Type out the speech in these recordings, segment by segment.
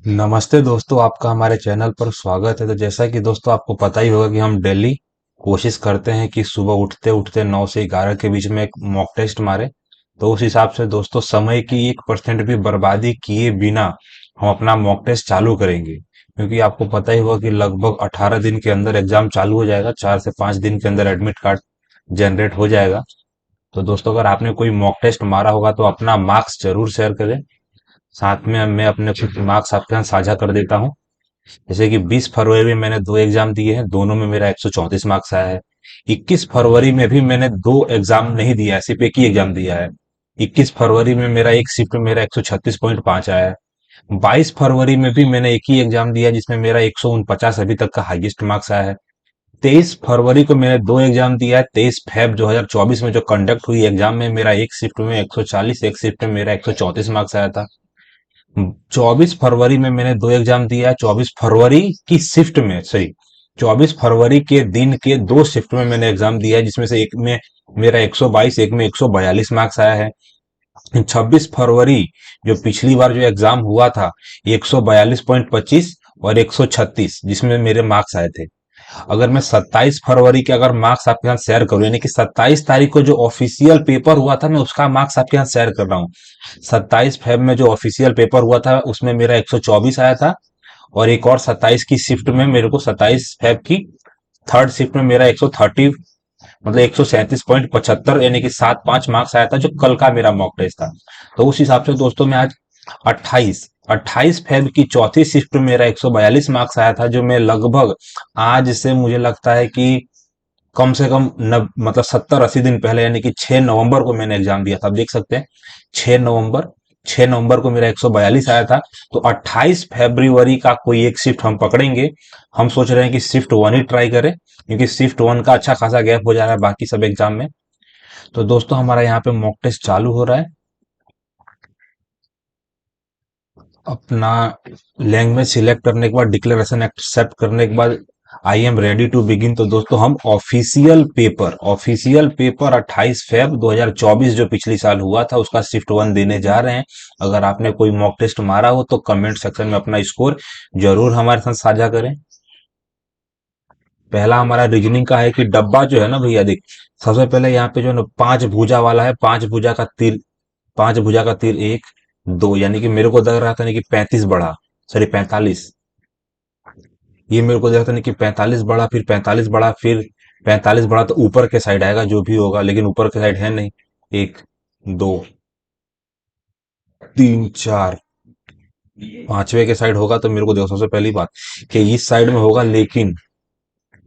नमस्ते दोस्तों, आपका हमारे चैनल पर स्वागत है। तो जैसा कि दोस्तों आपको पता ही होगा कि हम डेली कोशिश करते हैं कि सुबह उठते उठते 9 से 11 के बीच में एक मॉक टेस्ट मारे। तो उस हिसाब से दोस्तों समय की 1% भी बर्बादी किए बिना हम अपना मॉक टेस्ट चालू करेंगे, क्योंकि आपको पता ही होगा कि लगभग 18 दिन के अंदर एग्जाम चालू हो जाएगा। 4 से 5 दिन के अंदर एडमिट कार्ड जनरेट हो जाएगा। तो दोस्तों अगर आपने कोई मॉक टेस्ट मारा होगा तो अपना मार्क्स जरूर शेयर करें। साथ में मैं अपने कुछ मार्क्स आपके साथ साझा कर देता हूँ। जैसे कि 20 फरवरी में मैंने 2 एग्जाम दिए हैं, दोनों में मेरा 134 मार्क्स आया है। 21 फरवरी में भी मैंने 2 एग्जाम नहीं दिया है, सिर्फ एक ही एग्जाम दिया है। 21 फरवरी में मेरा एक शिफ्ट में मेरा 136.5 आया है। 22 फरवरी में भी मैंने एक ही एग्जाम दिया जिसमें मेरा 149 अभी तक का हाईएस्ट मार्क्स आया है। 23 फरवरी को मैंने 2 एग्जाम दिया है। 23 फेब 2024 में जो कंडक्ट हुई एग्जाम में मेरा एक शिफ्ट में 140, एक शिफ्ट में मेरा 134 मार्क्स आया था। 24 फरवरी में मैंने 2 एग्जाम दिया है। 24 फरवरी की शिफ्ट में, सही, 24 फरवरी के दिन के 2 शिफ्ट में मैंने एग्जाम दिया है, जिसमें से एक में मेरा 122, एक में 142 मार्क्स आया है। 26 फरवरी, जो पिछली बार जो एग्जाम हुआ था, 142.25 और 136 जिसमें मेरे मार्क्स आए थे। अगर मैं 27 फरवरी के अगर मार्क्स आपके साथ शेयर करूं, यानी कि 27 तारीख को जो ऑफिशियल पेपर हुआ था, मैं उसका मार्क्स आपके साथ शेयर कर रहा हूँ। 27 फेब में जो ऑफिशियल पेपर हुआ था उसमें मेरा 124 आया था। और एक और 27 की शिफ्ट में मेरे को 27 फेब की थर्ड शिफ्ट में मेरा 130, मतलब 137.75, यानी कि 7.5 मार्क्स आया था, जो कल का मेरा मॉक टेस्ट था। तो उस हिसाब से दोस्तों मैं आज 28 28 फेब की चौथी शिफ्ट में मेरा 142 मार्क्स आया था, जो मैं लगभग आज से मुझे लगता है कि कम से कम मतलब 70-80 दिन पहले, यानी कि 6 नवंबर को मैंने एग्जाम दिया था। आप देख सकते हैं, 6 नवंबर 6 नवंबर को मेरा 142 आया था। तो 28 फरवरी का कोई एक शिफ्ट हम पकड़ेंगे। हम सोच रहे हैं कि शिफ्ट वन ही ट्राई करें, क्योंकि शिफ्ट वन का अच्छा खासा गैप हो जा रहा है बाकी सब एग्जाम में। तो दोस्तों हमारा यहाँ पे मॉक टेस्ट चालू हो रहा है। अपना लैंग्वेज सिलेक्ट करने के बाद, डिक्लेरेशन एक्सेप्ट करने के बाद, I am ready to begin. तो दोस्तों हम ऑफिशियल पेपर 28 फेब 2024 जो पिछली साल हुआ था उसका शिफ्ट वन देने जा रहे हैं। अगर आपने कोई मॉक टेस्ट मारा हो तो कमेंट सेक्शन में अपना स्कोर जरूर हमारे साथ साझा करें। पहला हमारा रीजनिंग का है कि डब्बा जो है ना भैया, देख, सबसे पहले यहाँ पे जो है ना 5 भुजा वाला है। 5 भुजा का तीर, 5 भुजा का तीर, 1 2, यानी कि मेरे को लग रहा था नहीं कि 35 बढ़ा, सॉरी 45। ये मेरे को लग रहा था नहीं कि 45 बढ़ा, फिर 45 बढ़ा, फिर 45 बढ़ा, तो ऊपर के साइड आएगा जो भी होगा, लेकिन ऊपर के साइड है नहीं। 1 2 3 4, पांचवे के साइड होगा तो मेरे को देखो, सबसे पहली बात कि इस साइड में होगा, लेकिन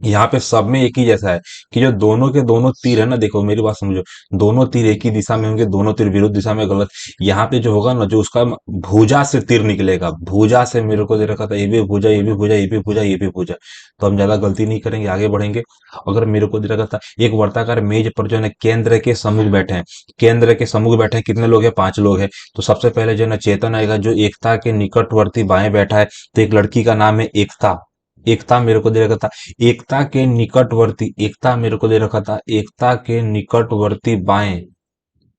यहाँ पे सब में एक ही जैसा है कि जो दोनों के दोनों तीर है ना, देखो मेरी बात समझो, दोनों तीर एक ही दिशा में होंगे, दोनों तीर विरुद्ध दिशा में, गलत। यहाँ पे जो होगा ना, जो उसका भुजा से तीर निकलेगा, भुजा से मेरे को दे रखा था, ये भी भुजा, ये भी भुजा, ये भी भुजा, ये भी भुजा। तो हम ज्यादा गलती नहीं करेंगे, आगे बढ़ेंगे। अगर मेरे को दे रखा था एक वर्ताकार मेज पर जो है ना केंद्र के सम्मुख बैठे हैं, केंद्र के सम्मुख बैठे हैं, कितने लोग हैं? 5 लोग हैं। तो सबसे पहले जो है ना चेतन आएगा, जो एकता के निकटवर्ती बाएं बैठा है। तो एक लड़की का नाम है एकता। एकता मेरे को दे रखा था। एकता के निकटवर्ती, एकता मेरे को दे रखा था, एकता के निकटवर्ती बाएं,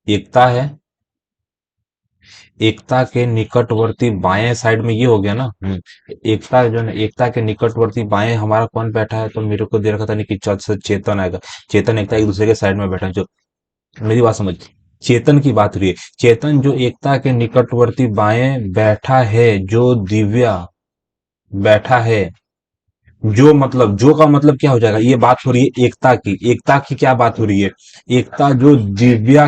एकता है, एकता के निकटवर्ती बाएं साइड में ये हो गया ना। एकता जो है ना, एकता के निकटवर्ती बाएं हमारा कौन बैठा है? तो मेरे को दे रखा था नहीं कि चेतन आएगा। चेतन एकता एक दूसरे के साइड में बैठा है। जो, मेरी बात समझ, चेतन की बात हो रही है। चेतन जो एकता के निकटवर्ती बाएं बैठा है, जो दिव्या बैठा है, जो मतलब, जो का मतलब क्या हो जाएगा? ये बात हो रही है एकता की। एकता की क्या बात हो रही है? एकता जो दिव्या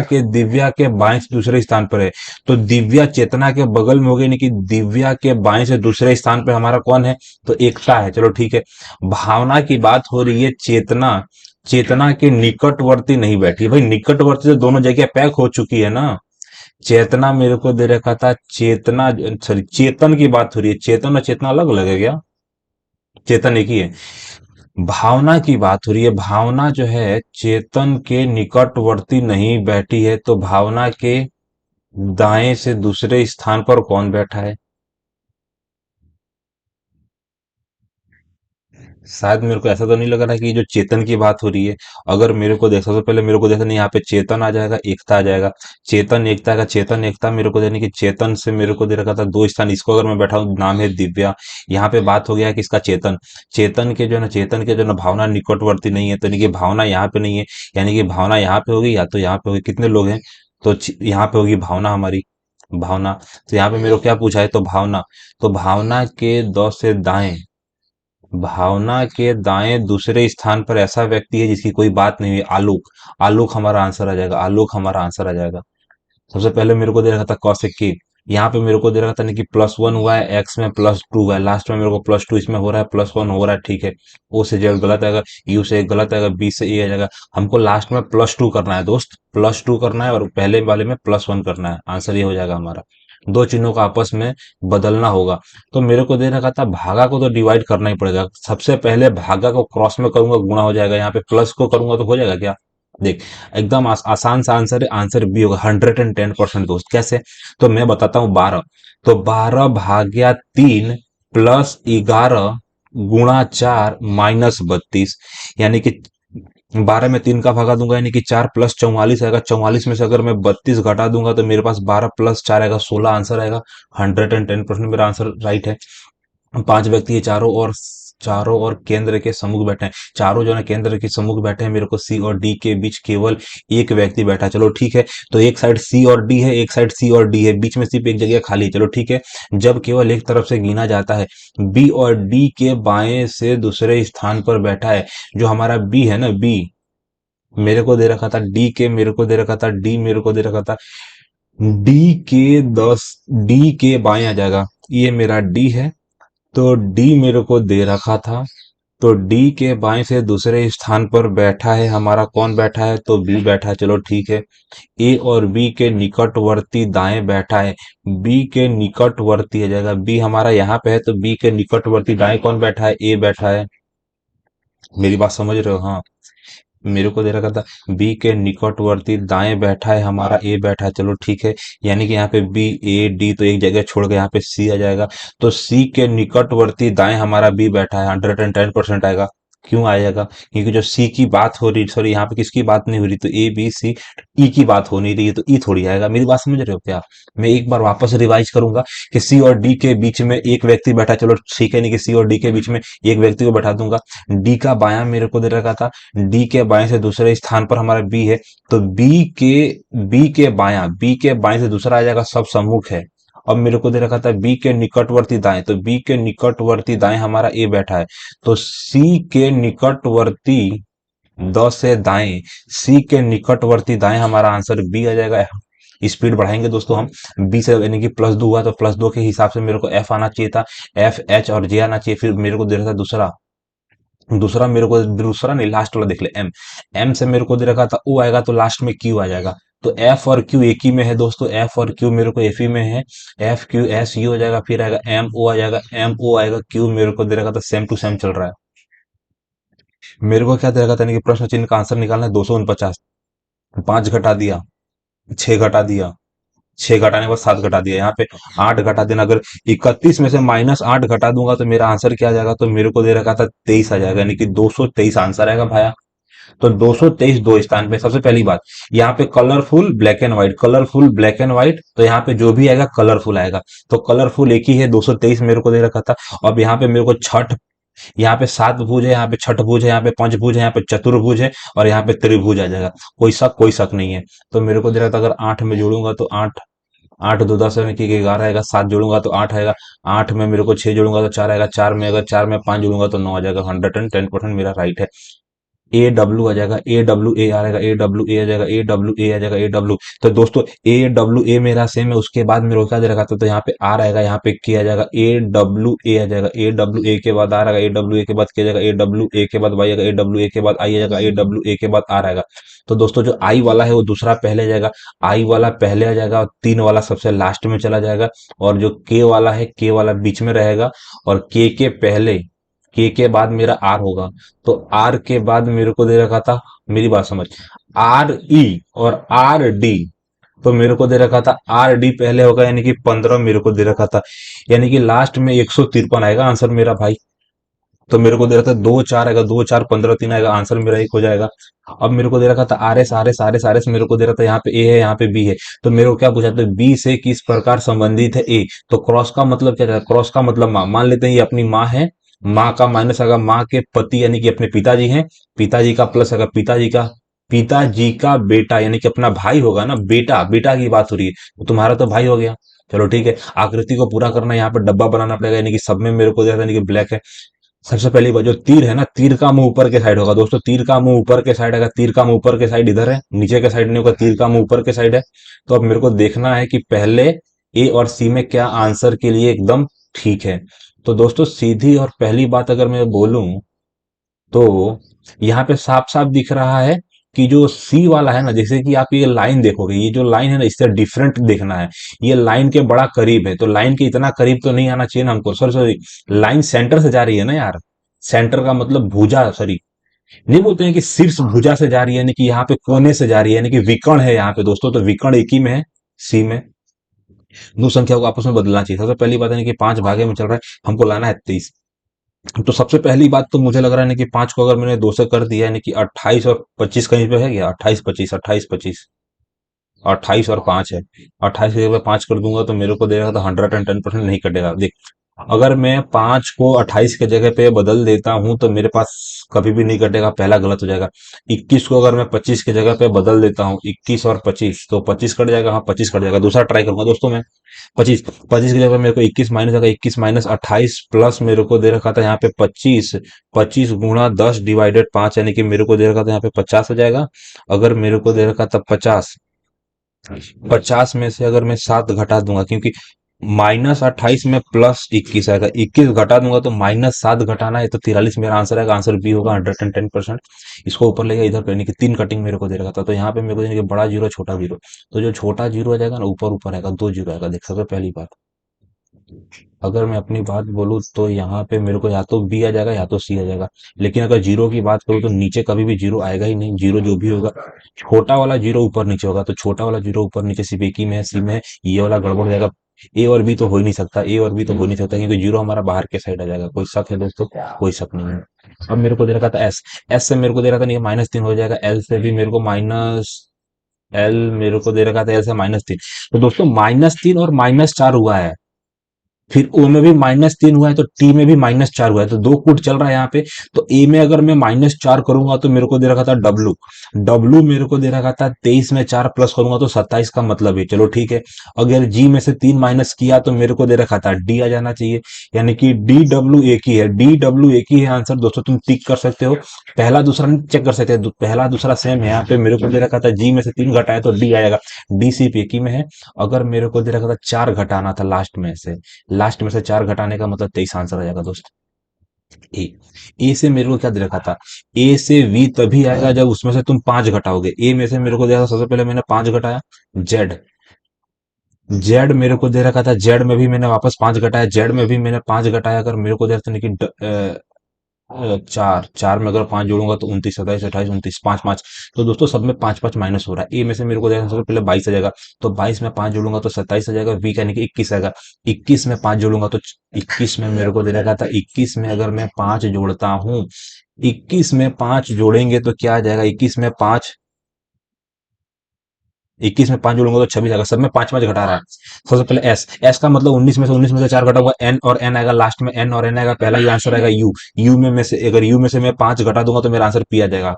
के बाएं से दूसरे स्थान पर है। तो दिव्या चेतना के बगल में हो गई, नहीं कि दिव्या के बाएं से दूसरे स्थान पर हमारा कौन है? तो एकता है। चलो ठीक है। भावना की बात हो रही है। चेतना, चेतना के निकटवर्ती नहीं बैठी भाई, निकटवर्ती तो दोनों जगह पैक हो चुकी है ना। चेतना मेरे को दे रखा था, चेतना, सॉरी, चेतन की बात हो रही है। चेतन और चेतना अलग अलग है क्या? चेतन एक ही है। भावना की बात हो रही है। भावना जो है चेतन के निकटवर्ती नहीं बैठी है, तो भावना के दाएं से दूसरे स्थान पर कौन बैठा है? शायद मेरे को ऐसा तो नहीं लग रहा है कि ये जो चेतन की बात हो रही है। अगर मेरे को देखा, सबसे पहले मेरे को देखा नहीं, यहाँ पे चेतन आ जाएगा, एकता आ जाएगा। चेतन एकता का चेतन एकता मेरे को देने की, चेतन से मेरे को दे रखा था दो स्थान, इसको अगर मैं बैठा हूँ, नाम है दिव्या। यहाँ पे बात हो गया है कि इसका चेतन, चेतन के जो है ना भावना निकटवर्ती नहीं है, तो यानी कि भावना यहाँ पे नहीं है। यानी कि भावना यहाँ पे होगी या तो यहाँ पे होगी। कितने लोग हैं? तो यहाँ पे होगी भावना हमारी, भावना। तो यहाँ पे मेरे को क्या पूछा है? तो भावना। तो भावना के दो से दाएं, भावना के दाएं दूसरे स्थान पर ऐसा व्यक्ति है जिसकी कोई बात नहीं हुई, आलोक। आलोक हमारा आंसर आ जाएगा, आलोक हमारा आंसर आ जाएगा। सबसे पहले मेरे को दे रखा था कौशिक की, यहाँ पे मेरे को दे रखा था ना कि +1 हुआ है, एक्स में +2 हुआ है, लास्ट में मेरे को +2 इसमें हो रहा है, +1 हो रहा है, ठीक है। ओ से जेड गलत आएगा, यू से गलत आएगा, बी से ए आ जाएगा। हमको लास्ट में +2 करना है दोस्त, +2 करना है, और पहले वाले में +1 करना है। आंसर ये हो जाएगा हमारा। दो चिन्हों का आपस में बदलना होगा। तो मेरे को दे रखा था भागा को तो डिवाइड करना ही पड़ेगा। सबसे पहले भागा को क्रॉस में करूंगा, गुणा हो जाएगा। यहाँ पे प्लस को करूंगा तो हो जाएगा क्या? देख, एकदम आसान सा आंसर है, आंसर बी होगा। 110% दोस्त। कैसे? तो मैं बताता हूँ। 12, तो 12/3 +11 × 4 -32, यानी कि 12 में 3 का भागा दूंगा, यानी कि 4 + 44 आएगा। 44 में से अगर मैं 32 घटा दूंगा तो मेरे पास 12 + 4 आएगा, 16 आंसर आएगा। 110% मेरा आंसर राइट है। पांच व्यक्ति है, चारों और केंद्र के सम्मुख बैठे हैं। चारों जो है केंद्र के सम्मुख बैठे हैं, मेरे को सी और डी के बीच केवल एक व्यक्ति बैठा है। चलो ठीक है, तो एक साइड सी और डी है, एक साइड सी और डी है, बीच में सिर्फ एक जगह खाली है। चलो ठीक है, जब केवल एक तरफ से गिना जाता है, बी और डी के बाएं से दूसरे स्थान पर बैठा है, जो हमारा बी है ना, बी मेरे को दे रखा था, डी के मेरे को दे रखा था, डी मेरे को दे रखा था, डी के 10, डी के बाएं आ जाएगा, ये मेरा डी है। तो डी मेरे को दे रखा था, तो डी के बाएं से दूसरे स्थान पर बैठा है हमारा, कौन बैठा है? तो बी बैठा है। चलो ठीक है, ए और बी के निकटवर्ती दाएं बैठा है, बी के निकटवर्ती आ जाएगा। बी हमारा यहाँ पे है, तो बी के निकटवर्ती दाएं कौन बैठा है? ए बैठा है। मेरी बात समझ रहे हो? हाँ, मेरे को दे रखा था बी के निकटवर्ती दाएं बैठा है हमारा, ए बैठा है। चलो ठीक है, यानी कि यहाँ पे बी, ए, डी तो एक जगह छोड़ के यहाँ पे सी आ जाएगा। तो सी के निकटवर्ती दाएं हमारा बी बैठा है, 110% आएगा। क्यों आएगा? क्योंकि जो सी की बात हो रही, सॉरी यहाँ पे किसकी बात नहीं हो रही, तो ए बी सी, ई की बात हो नहीं रही है, तो ई थोड़ी आएगा। मेरी बात समझ रहे हो क्या? मैं एक बार वापस रिवाइज करूंगा कि सी और डी के बीच में एक व्यक्ति बैठा है। चलो ठीक है, नहीं कि सी और डी के बीच में एक व्यक्ति को बैठा दूंगा। डी का बायां मेरे को दे रखा था, डी के बाएं से दूसरे स्थान पर हमारा बी है, तो बी के बाएं से दूसरा आ जाएगा, सब सम्मुख है। अब मेरे को दे रखा था बी के निकटवर्ती दाएं, तो बी के निकटवर्ती दाएं हमारा ए बैठा है। तो सी के निकटवर्ती 10 से दाएं, सी के निकटवर्ती दाएं हमारा आंसर बी आ जाएगा। स्पीड बढ़ाएंगे दोस्तों हम, बी से यानी कि +2 हुआ, तो +2 के हिसाब से मेरे को एफ आना चाहिए था, एफ, एच और जे आना चाहिए। फिर मेरे को दे रहा था दूसरा, मेरे को दूसरा नहीं, लास्ट वाला देख ले, एम। एम से मेरे को दे रखा था ओ आएगा, तो लास्ट में क्यू आ जाएगा। तो एफ और क्यू एक ही में है दोस्तों, एफ और क्यू मेरे को एफ ही में है। एफ क्यू एस यू हो जाएगा, फिर आएगा एम ओ आ जाएगा, एम ओ आएगा, क्यू मेरे को दे रखा था सेम टू सेम चल रहा है। मेरे को क्या दे रखा था कि प्रश्न चिन्ह का आंसर निकालना है 249। 5 घटा दिया, 6 घटा दिया, 6 घटाने के बाद 7 घटा दिया, यहाँ पे 8 घटा देना। अगर 31 में से -8 घटा दूंगा तो मेरा आंसर क्या आ जाएगा? तो मेरे को दे रखा था 23 आ जाएगा, यानी कि 223 आंसर आएगा भाया। तो 223 दो स्थान पे। सबसे पहली बात, यहाँ पे colourful black and white, colourful black and white, तो यहाँ पे जो भी आएगा कलरफुल आएगा। तो कलरफुल एक ही है, 223 मेरे को दे रखा था। अब यहाँ पे मेरे को छठ, यहाँ पे 7 भुज है, यहाँ पे छठ भुज है, यहाँ पे पंचभुज है, यहाँ पे चतुर्भुज है, और यहाँ पे त्रिभुज आ जाएगा। कोई शक नहीं है। तो मेरे को दे रहा था अगर 8 में जोड़ूंगा तो 8, 8 2 10 यानी कि 11 आएगा, 7 जोड़ूंगा तो 8 आएगा, 8 में मेरे को 6 जोड़ूंगा तो 4 आएगा, 4 में अगर 4 में 5 जोड़ूंगा तो 9 आ जाएगा। 110% मेरा राइट है। ए डब्ल्यू आ जाएगा, ए डब्ल्यू ए आएगा, ए डब्ल्यू ए आ जाएगा, ए डब्ल्यू ए आ जाएगा, ए डब्ल्यू। तो दोस्तों ए डब्ल्यू ए मेरा सेम है, उसके बाद मेरे को क्या दे रखा था? तो यहाँ पे आर आएगा, यहाँ पे के आ जाएगा, ए डब्ल्यू ए आ जाएगा, ए डब्ल्यू ए के बाद आर आएगा, ए डब्ल्यू ए के बाद के आ जाएगा, ए डब्ल्यू ए के बाद वाई आएगा, ए डब्ल्यू ए के बाद आई आ जाएगा, ए डब्ल्यू ए के बाद आर आएगा। तो दोस्तों जो आई वाला है वो दूसरा पहले आ जाएगा, आई वाला पहले आ जाएगा, और 3 वाला सबसे लास्ट में चला जाएगा, और जो के वाला है, के वाला बीच में रहेगा, और के पहले, के बाद मेरा आर होगा। तो आर के बाद मेरे को दे रखा था, मेरी बात समझ, आर ई और आर डी, तो मेरे को दे रखा था आर डी पहले होगा, यानी कि 15 मेरे को दे रखा था, यानी कि लास्ट में 153 आएगा आंसर मेरा भाई। तो मेरे को दे रखा था 2 4 आएगा, 2 4 15 3 आएगा, आंसर मेरा एक हो जाएगा। अब मेरे को दे रखा था आर एस मेरे को दे रहा था यहाँ पे ए है, यहाँ पे बी है। तो मेरे को क्या पूछा था, बी से किस प्रकार संबंधित है ए। तो क्रॉस का मतलब क्या था, क्रॉस का मतलब माँ, मान लेते हैं ये अपनी माँ है। माँ का माइनस अगर माँ के पति यानी कि अपने पिताजी हैं, पिताजी का प्लस अगर पिताजी का बेटा यानी कि अपना भाई होगा ना, बेटा बेटा की बात हो रही है, तो तुम्हारा तो भाई हो गया। चलो ठीक है, आकृति को पूरा करना है, यहाँ पे डब्बा बनाना पड़ेगा, यानी कि सब में मेरे को दे रहा था यानी कि ब्लैक है। सबसे पहली बात, जो तीर है ना, तीर का मुंह ऊपर के साइड होगा दोस्तों, तीर का मुंह ऊपर के साइड, अगर तीर का मुंह ऊपर के साइड इधर है, नीचे के साइड नहीं होगा, तीर का मुंह ऊपर के साइड है। तो अब मेरे को देखना है कि पहले ए और सी में क्या आंसर के लिए एकदम ठीक है। तो दोस्तों सीधी और पहली बात अगर मैं बोलूं, तो यहाँ पे साफ साफ दिख रहा है कि जो सी वाला है ना, जैसे कि आप ये लाइन देखोगे, ये जो लाइन है ना, इससे डिफरेंट देखना है। ये लाइन के बड़ा करीब है, तो लाइन के इतना करीब तो नहीं आना चाहिए ना हमको, सॉरी सॉरी, लाइन सेंटर से जा रही है ना यार। सेंटर का मतलब भुजा, सॉरी, नहीं बोलते हैं कि शीर्ष भुजा से जा रही है, यानी कि यहाँ पे कोने से जा रही है, यानी कि विकर्ण है यहाँ पे दोस्तों, तो विकर्ण एक ही में है, सी में। दो संख्या को आपस में बदलना चाहिए। सबसे पहली बात है कि 5 भागे में चल रहा है, हमको लाना है 23। तो सबसे पहली बात तो मुझे लग रहा है ना कि 5 को अगर मैंने 2 से कर दिया, यानी कि 28 और 25 कहीं पे है क्या, 28 25 28 की जगह 5 कर दूंगा तो मेरे को देगा तो 110% नहीं कटेगा। देख, अगर मैं 5 को 28 की जगह पे बदल देता हूं तो मेरे पास कभी भी नहीं कटेगा, पहला गलत हो जाएगा। 21 को अगर मैं 25 की जगह पे बदल देता हूँ, 21 और 25, तो 25 कट जाएगा, हाँ 25 कट जाएगा। दूसरा ट्राई करूंगा दोस्तों मैं। 25, 25 की जगह मेरे को 21 माइनस आएगा, 21 माइनस 28 प्लस मेरे को दे रखा था यहाँ पे 25, 25 गुणा 10 डिवाइडेड 5, यानी कि मेरे को दे रखा था यहाँ पे 50 हो जाएगा। अगर मेरे को दे रखा था 50, 50 में से अगर मैं 7 घटा दूंगा, क्योंकि -28 में +21 आएगा, 21 घटा दूंगा तो -7 घटाना है, तो 43 मेरा आंसर आएगा। आंसर बी होगा 110%। इसको ऊपर लेगा इधर करने की 3 कटिंग मेरे को दे रखा था, तो यहाँ पे मेरे को देने के बड़ा जीरो छोटा जीरो। तो जो छोटा जीरो आ जाएगा ना, ऊपर ऊपर आएगा, 2 जीरो आएगा। देख सकते हो पहली बात। अगर मैं अपनी बात बोलूँ तो यहाँ पे मेरे को या तो बी आ जाएगा या तो सी आ जाएगा। लेकिन अगर जीरो की बात करूँ तो नीचे कभी भी जीरो आएगा ही नहीं। जीरो जो भी होगा, छोटा वाला जीरो ऊपर नीचे होगा, तो छोटा वाला जीरो ऊपर नीचे सिर्फ एक ही में है, सी में है। ये वाला गड़बड़ हो जाएगा। ए और बी तो हो ही नहीं सकता, ए और बी तो हो नहीं सकता, क्योंकि जीरो हमारा बाहर के साइड आ जाएगा। कोई शक है दोस्तों? कोई शक नहीं है। अब मेरे को दे रखा था एस, एस से मेरे को दे रहा था नहीं, -3 हो जाएगा। एल से भी मेरे को माइनस, एल मेरे को दे रखा था एल से -3। तो दोस्तों -3 और -4 हुआ है, फिर ओ में भी -3 हुआ है, तो टी में भी -4 हुआ है, तो दो कूट चल रहा है यहाँ पे। तो ए में अगर मैं -4 करूंगा तो मेरे को दे रखा था डब्लू, डब्लू मेरे को दे रखा था 23 में 4 प्लस करूंगा तो 27 का मतलब है। चलो ठीक है। अगर जी में से 3 माइनस किया तो मेरे को दे रखा था डी आ जाना चाहिए, यानी कि डी डब्ल्यू एक ही है, डी डब्ल्यू एक ही है आंसर। दोस्तों तुम टिक कर सकते हो, पहला दूसरा चेक कर सकते हैं, पहला दूसरा सेम है। यहाँ पे मेरे को दे रखा था जी में से 3 घटाया तो डी आएगा, डी सिर्फ एक ही में है। अगर मेरे को दे रखा था 4 घटाना था लास्ट में से 4 घटाने का मतलब 23 आंसर आ जाएगा दोस्त। ए, ए से मेरे को क्या दे रखा था, ए से वी तभी आएगा जब उसमें से तुम 5 घटाओगे। ए में से मेरे को दिया था, सबसे पहले मैंने 5 घटाया। जेड, जेड मेरे को दे रखा था, जेड में भी मैंने वापस 5 घटाया, जेड में भी मैंने 5 घटाया। अगर मेरे को दे रखा था लेकिन चार, चार में अगर 5 जोड़ूंगा तो 29, 27, 28, 29, 5 5। तो दोस्तों सब में 5 5 माइनस हो रहा है। ए में से मेरे को देखना सबसे पहले 22 आ जाएगा, तो 22 में 5 जोड़ूंगा तो 27 आ जाएगा। वी का यानी कि 21 आएगा, 21 में 5 जोड़ूंगा तो 21 में मेरे को दे रखा था, 21 में अगर मैं 5 जोड़ता हूँ, 21 में 5 जोड़ेंगे तो क्या आ जाएगा, 21 में 5 जोड़ूंगा तो 26 आएगा। सब में 5 5 घटा रहा है। सबसे पहले एस, एस का मतलब 19 में से 4 घटा हुआ एन, और एन आएगा लास्ट में, एन और एन आएगा, पहला ही आंसर आएगा यू। यू में से अगर यू में से मैं 5 घटा दूंगा तो मेरा आंसर पी आ जाएगा।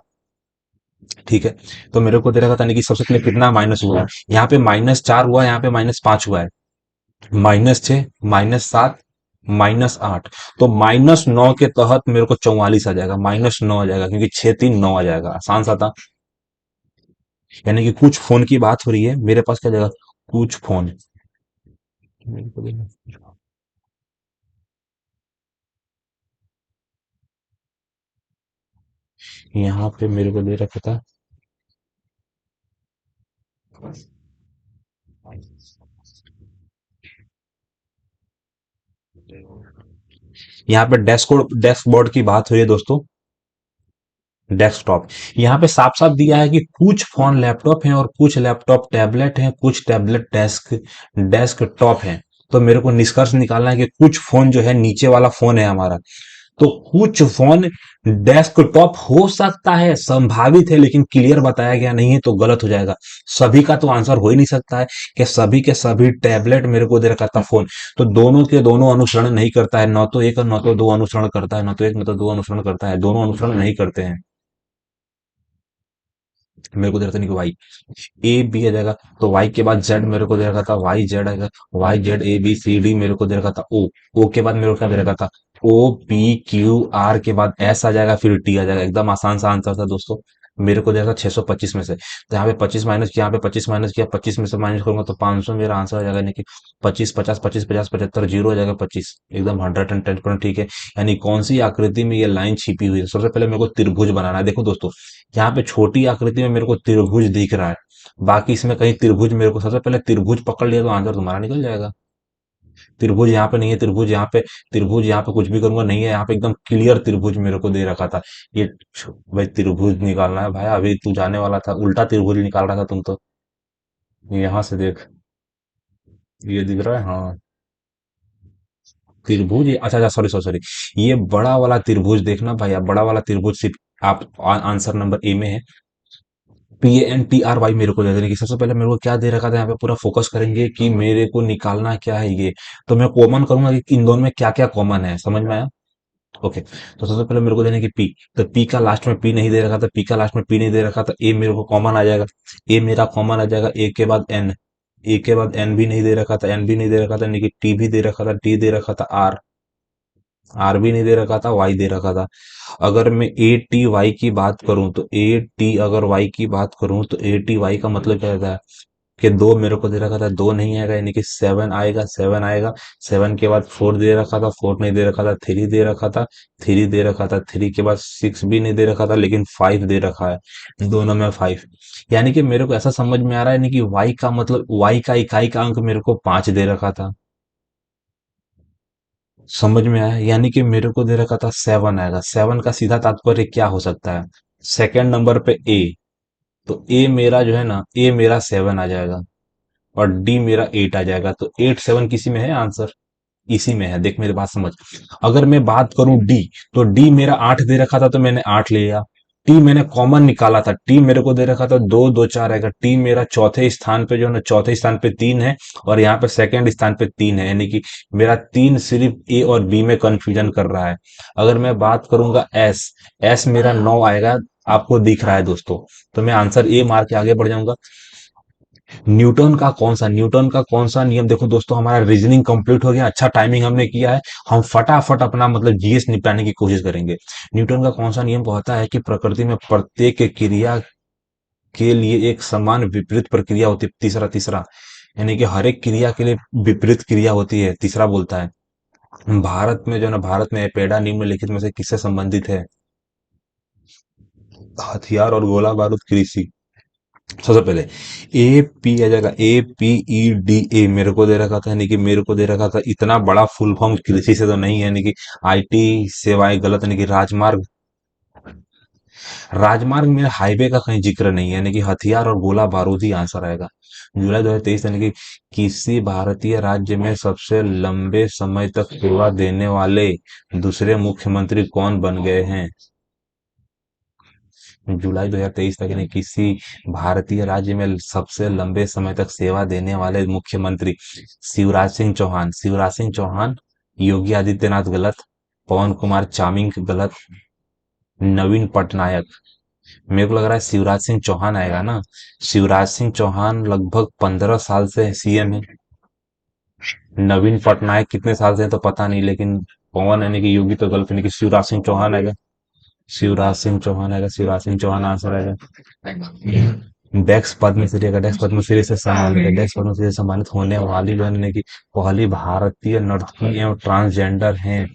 ठीक है। तो मेरे को दे रखा था नहीं कि सबसे पहले कितना माइनस हुआ है, यहाँ पे -4 हुआ है, यहाँ पे -5 हुआ है, -6, -7, -8। तो -9 के तहत मेरे को 44 आ जाएगा, -9 आ जाएगा, क्योंकि 6 3 9 आ जाएगा। आसान सा था। यानी कि कुछ फोन की बात हो रही है, मेरे पास क्या जाएगा, कुछ फोन। यहाँ पे मेरे को दे रखा था, यहाँ पे डेस्कबोर्ड की बात हो रही है दोस्तों, डेस्कटॉप। यहाँ पे साफ साफ दिया है कि कुछ फोन लैपटॉप हैं और कुछ लैपटॉप टैबलेट हैं, कुछ टैबलेट डेस्कटॉप हैं। तो मेरे को निष्कर्ष निकालना है कि कुछ फोन जो है नीचे वाला फोन है हमारा, तो कुछ फोन डेस्कटॉप हो सकता है, संभावित है, लेकिन क्लियर बताया गया नहीं है, तो गलत हो जाएगा। सभी का तो आंसर हो ही नहीं सकता है कि सभी के सभी टैबलेट मेरे को दे रखा था फोन। तो दोनों के दोनों अनुसरण नहीं करता है, न तो एक और न तो दो अनुसरण करता है, न तो एक न तो दो अनुसरण करता है, दोनों अनुसरण नहीं करते हैं। मेरे को दे रखा था नहीं कि वाई ए बी आ जाएगा, तो वाई के बाद जेड मेरे को दे रखा था, वाई जेड आएगा, Y Z A B C D मेरे को दे रखा था, ओ ओ के बाद मेरे को क्या दे रखा था, ओ पी क्यू आर के बाद एस आ जाएगा, फिर टी आ जाएगा। एकदम आसान सा आंसर था दोस्तों। मेरे को दे रखा 625 में से, तो यहाँ पे 25 माइनस किया, यहाँ पे 25 माइनस किया, 25 में से माइनस करूंगा तो 500 मेरा आंसर आ जाएगा, यानी कि 25 50 25 50 75 जीरो आ जाएगा 25। एकदम 110%, ठीक है। यानी कौन सी आकृति में ये लाइन छिपी हुई है? सबसे पहले मेरे को त्रिभुज बनाना है। देखो दोस्तों, यहाँ पे छोटी आकृति में मेरे को त्रिभुज दिख रहा है, बाकी इसमें कहीं त्रिभुज मेरे को, सबसे पहले त्रिभुज पकड़ लिया तो आंसर तुम्हारा निकल जाएगा। त्रिभुज यहाँ पे नहीं है, त्रिभुज यहाँ पे, त्रिभुज यहाँ पे कुछ भी करूंगा नहीं है, यहाँ पे एकदम क्लियर त्रिभुज मेरे को दे रखा था। ये भाई त्रिभुज निकालना है भाई, अभी तू जाने वाला था, उल्टा त्रिभुज निकाल रहा था तुम तो। यहाँ से देख, ये दिख रहा है, हाँ। त्रिभुज अच्छा अच्छा, सॉरी सॉरी सॉरी, ये बड़ा वाला त्रिभुज देखना भाई, आप बड़ा वाला त्रिभुज सिर्फ आप आंसर नंबर ए में है। PANTRY मेरे को दे देने की, सबसे पहले मेरे को क्या दे रखा था, यहाँ पे पूरा फोकस करेंगे कि मेरे को निकालना क्या है ये। तो मैं कॉमन करूंगा कि इन दोनों में क्या क्या कॉमन है, समझ में आया? ओके, तो सबसे पहले मेरे को देने की पी, तो पी का लास्ट में पी नहीं दे रखा था, पी का लास्ट में पी नहीं दे रखा था, ए मेरे को कॉमन आ जाएगा। ए मेरा कॉमन आ जाएगा, ए के बाद एन, ए के बाद एन भी नहीं दे रखा था, एन भी नहीं दे रखा था, यानी कि टी भी दे रखा था, टी दे रखा था, आर, आर भी नहीं दे रखा था, वाई दे रखा था। अगर मैं ए टी वाई की बात करूं तो ए टी अगर वाई की बात करूं तो ए टी वाई का मतलब क्या होता है कि दो मेरे को दे रखा था, दो नहीं आएगा, यानी कि सेवन आएगा, सेवन आएगा। सेवन के बाद फोर दे रखा था, फोर नहीं दे रखा था, थ्री दे रखा था, थ्री दे रखा था, थ्री के बाद सिक्स भी नहीं दे रखा था, लेकिन फाइव दे रखा है, दोनों में फाइव। यानी कि मेरे को ऐसा समझ में आ रहा है, यानी कि वाई का मतलब, वाई का इकाई का अंक मेरे को पांच दे रखा था। समझ में आया? यानी कि मेरे को दे रखा था सेवन आएगा, सेवन का सीधा तात्पर्य क्या हो सकता है? सेकंड नंबर पे ए, तो ए मेरा जो है ना, ए मेरा सेवन आ जाएगा, और डी मेरा एट आ जाएगा, तो एट सेवन किसी में है आंसर, इसी में है। देख मेरी बात समझ। अगर मैं बात करूं डी, तो डी मेरा आठ दे रखा था, तो मैंने आठ ले लिया। टी मैंने कॉमन निकाला था, टी मेरे को दे रखा था दो, दो चार आएगा, टी मेरा चौथे स्थान पे जो है ना, चौथे स्थान पे तीन है, और यहाँ पे सेकंड स्थान पे तीन है, यानी कि मेरा तीन सिर्फ ए और बी में कंफ्यूजन कर रहा है। अगर मैं बात करूंगा एस, एस मेरा नौ आएगा, आपको दिख रहा है दोस्तों, तो मैं आंसर ए मार के आगे बढ़ जाऊंगा। न्यूटन का कौन सा नियम, देखो दोस्तों हमारा रीजनिंग कंप्लीट हो गया, अच्छा टाइमिंग हमने किया है। हम फटाफट अपना मतलब जीएस निपटाने की कोशिश करेंगे। न्यूटन का कौन सा नियम कहता है कि प्रकृति में प्रत्येक क्रिया के लिए एक समान विपरीत प्रक्रिया होती है, तीसरा तीसरा, यानी कि हर एक क्रिया के लिए विपरीत क्रिया होती है, तीसरा बोलता है। भारत में जो है ना, भारत में एपेडा निम्नलिखित में से किससे संबंधित है? हथियार और गोला बारूद, कृषि। सबसे पहले ए पी आ जाएगा, APEDA मेरे को दे रखा था, यानी कि मेरे को दे रखा था, इतना बड़ा फुल फॉर्म कृषि से तो नहीं है, यानी कि आईटी सेवाएं गलत, यानी कि राजमार्ग, राजमार्ग में हाईवे का कहीं जिक्र नहीं है, यानी कि हथियार और गोला बारूद ही आंसर आएगा। जुलाई 2023, यानी कि किसी भारतीय राज्य में सबसे लंबे समय तक सेवा देने वाले दूसरे मुख्यमंत्री कौन बन गए हैं? जुलाई 2023 तक, यानी किसी भारतीय राज्य में सबसे लंबे समय तक सेवा देने वाले मुख्यमंत्री, शिवराज सिंह चौहान, शिवराज सिंह चौहान, योगी आदित्यनाथ गलत, पवन कुमार चामिंग गलत, नवीन पटनायक। मेरे को लग रहा है शिवराज सिंह चौहान आएगा ना। शिवराज सिंह चौहान लगभग 15 साल से सीएम है। नवीन पटनायक कितने साल से है तो पता नहीं, लेकिन पवन यानी कि योगी तो गलत, यानी कि शिवराज सिंह चौहान आएगा। शिवराज सिंह चौहान आएगा, शिवराज सिंह चौहान आंसर आएगा। डेक्स पद्मश्री का, डेक्स पद्मश्री से सम्मानित है, डेक्स पद्मश्री से सम्मानित होने वाली बनने की पहली भारतीय नर्तकी एवं ट्रांसजेंडर हैं।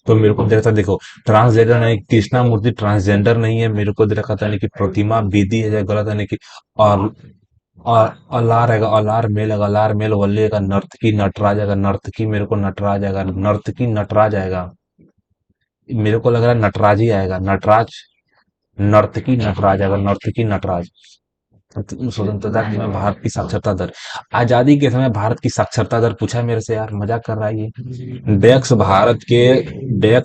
तो मेरे को दे रखा था, देखो ट्रांसजेंडर नहीं, कृष्णा मूर्ति ट्रांसजेंडर नहीं है, मेरे को दे रखा था, यानी कि प्रतिमा बेदी है, जो गलत है, यानी कि और और अलार आएगा, अलार मेल आएगा, अलार मेल वल्ली आएगा, नर्तकी नटराज आएगा, नर्तकी मेरे को नटराज आएगा, नर्तकी नटराज आएगा। मेरे को लग रहा है नटराज ही आएगा, नटराज, नर्तकी नटराज आएगा, नर्तकी नटराज। स्वतंत्रता के समय भारत की साक्षरता दर, आजादी के समय भारत की साक्षरता दर पूछा है मेरे से यार, मजाक कर रहा है ये। डेक्स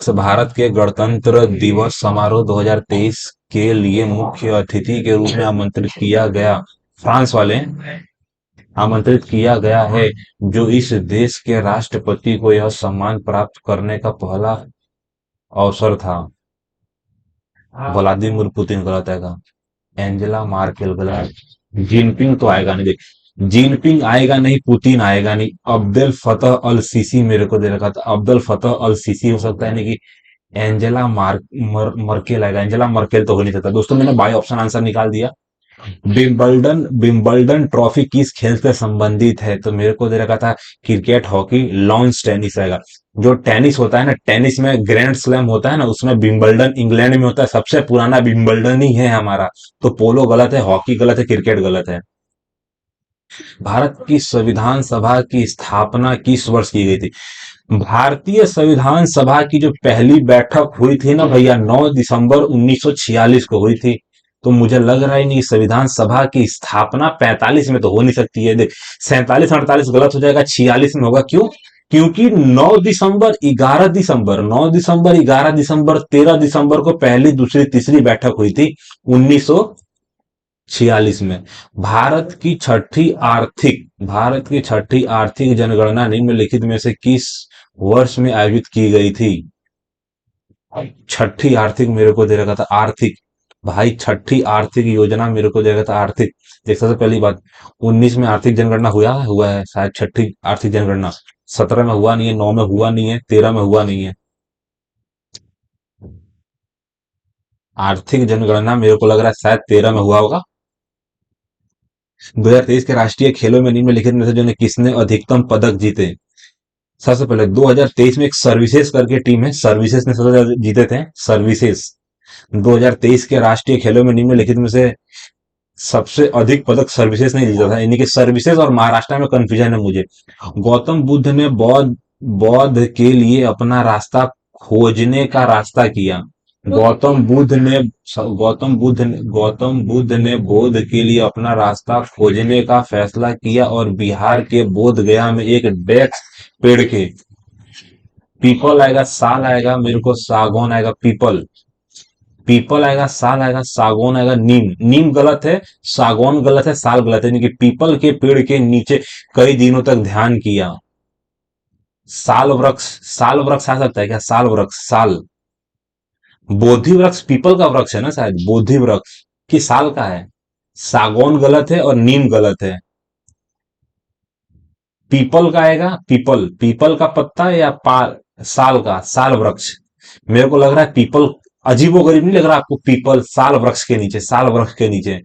भारत के गणतंत्र दिवस समारोह 2023 के लिए मुख्य अतिथि के रूप में फ्रांस वाले आमंत्रित किया गया है, जो इस देश के राष्ट्रपति को यह सम्मान प्राप्त करने का पहला अवसर था। व्लादिमीर पुतिन गलत आएगा, एंजेला मार्केल गलत, जिनपिंग तो आएगा नहीं, देख जिनपिंग आएगा नहीं, पुतिन आएगा नहीं, अब्दुल फतह अल सीसी मेरे को दे रखा था, अब्दुल फतह अल सीसी हो सकता है, नहीं कि मर्केल आएगा, एंजेला मर्केल तो हो नहीं सकता। दोस्तों मैंने बाई ऑप्शन आंसर निकाल दिया। विंबलडन ट्रॉफी किस खेल से संबंधित है, तो मेरे को दे रखा था क्रिकेट, हॉकी, लॉन्स टेनिस आएगा। जो टेनिस होता है ना, टेनिस में ग्रैंड स्लैम होता है ना, उसमें विंबलडन इंग्लैंड में होता है, सबसे पुराना विंबलडन ही है हमारा। तो पोलो गलत है, हॉकी गलत है, क्रिकेट गलत है। भारत की संविधान सभा की स्थापना किस वर्ष की गई थी? भारतीय संविधान सभा की जो पहली बैठक हुई थी ना भैया, 9 दिसंबर 1946 को हुई थी। तो मुझे लग रहा ही नहीं, संविधान सभा की स्थापना 45 में तो हो नहीं सकती है। देख, 47 48 गलत हो जाएगा, 46 में होगा। क्यों? क्योंकि 9 दिसंबर 11 दिसंबर 9 दिसंबर 11 दिसंबर 13 दिसंबर को पहली दूसरी तीसरी बैठक हुई थी 1946 में। भारत की छठी आर्थिक जनगणना निम्नलिखित में से किस वर्ष में आयोजित की गई थी? छठी आर्थिक मेरे को दे रखा था, आर्थिक भाई, छठी आर्थिक योजना मेरे को दे रखा था, आर्थिक। देख, सबसे पहली बात, 19 में आर्थिक जनगणना हुआ है शायद, छठी आर्थिक जनगणना 17 में हुआ नहीं है, 9 में हुआ नहीं है, 13 में हुआ नहीं है। आर्थिक जनगणना मेरे को लग रहा है शायद 13 में हुआ होगा। 2023 के राष्ट्रीय खेलों में निम्नलिखित में से जो ने किसने अधिकतम पदक जीते? सबसे पहले 2023 में एक सर्विसेज करके टीम है, सर्विसेज ने सबसे ज्यादा जीते थे, सर्विसेज। 2023 के राष्ट्रीय खेलों में निम्नलिखित में से सबसे अधिक पदक सर्विसेज ने जीता था, यानी कि सर्विसेज और महाराष्ट्र में कंफ्यूजन है मुझे। गौतम बुद्ध ने बौद्ध के लिए अपना रास्ता खोजने का रास्ता किया। गौतम बुद्ध ने गौतम बुद्ध ने बोध के लिए अपना रास्ता खोजने का फैसला किया और बिहार के बोध गया में एक डेक्स पेड़ के, पीपल आएगा, साल आएगा, मेरे को सागौन आएगा, पीपल, पीपल आएगा, साल आएगा, सागौन आएगा, नीम, नीम गलत है, सागौन गलत है, साल गलत है, यानी कि पीपल के पेड़ के नीचे कई दिनों तक ध्यान किया। साल वृक्ष आ सकता है क्या? साल वृक्ष, साल। बोधि वृक्ष पीपल का वृक्ष है ना शायद, बोधि वृक्ष की साल का है। सागौन गलत है और नीम गलत है। पीपल का आएगा, पीपल, पीपल का पत्ता या साल का, साल वृक्ष। मेरे को लग रहा है पीपल, अजीबोगरीब नहीं लग रहा आपको? पीपल साल वृक्ष के नीचे, साल वृक्ष के नीचे।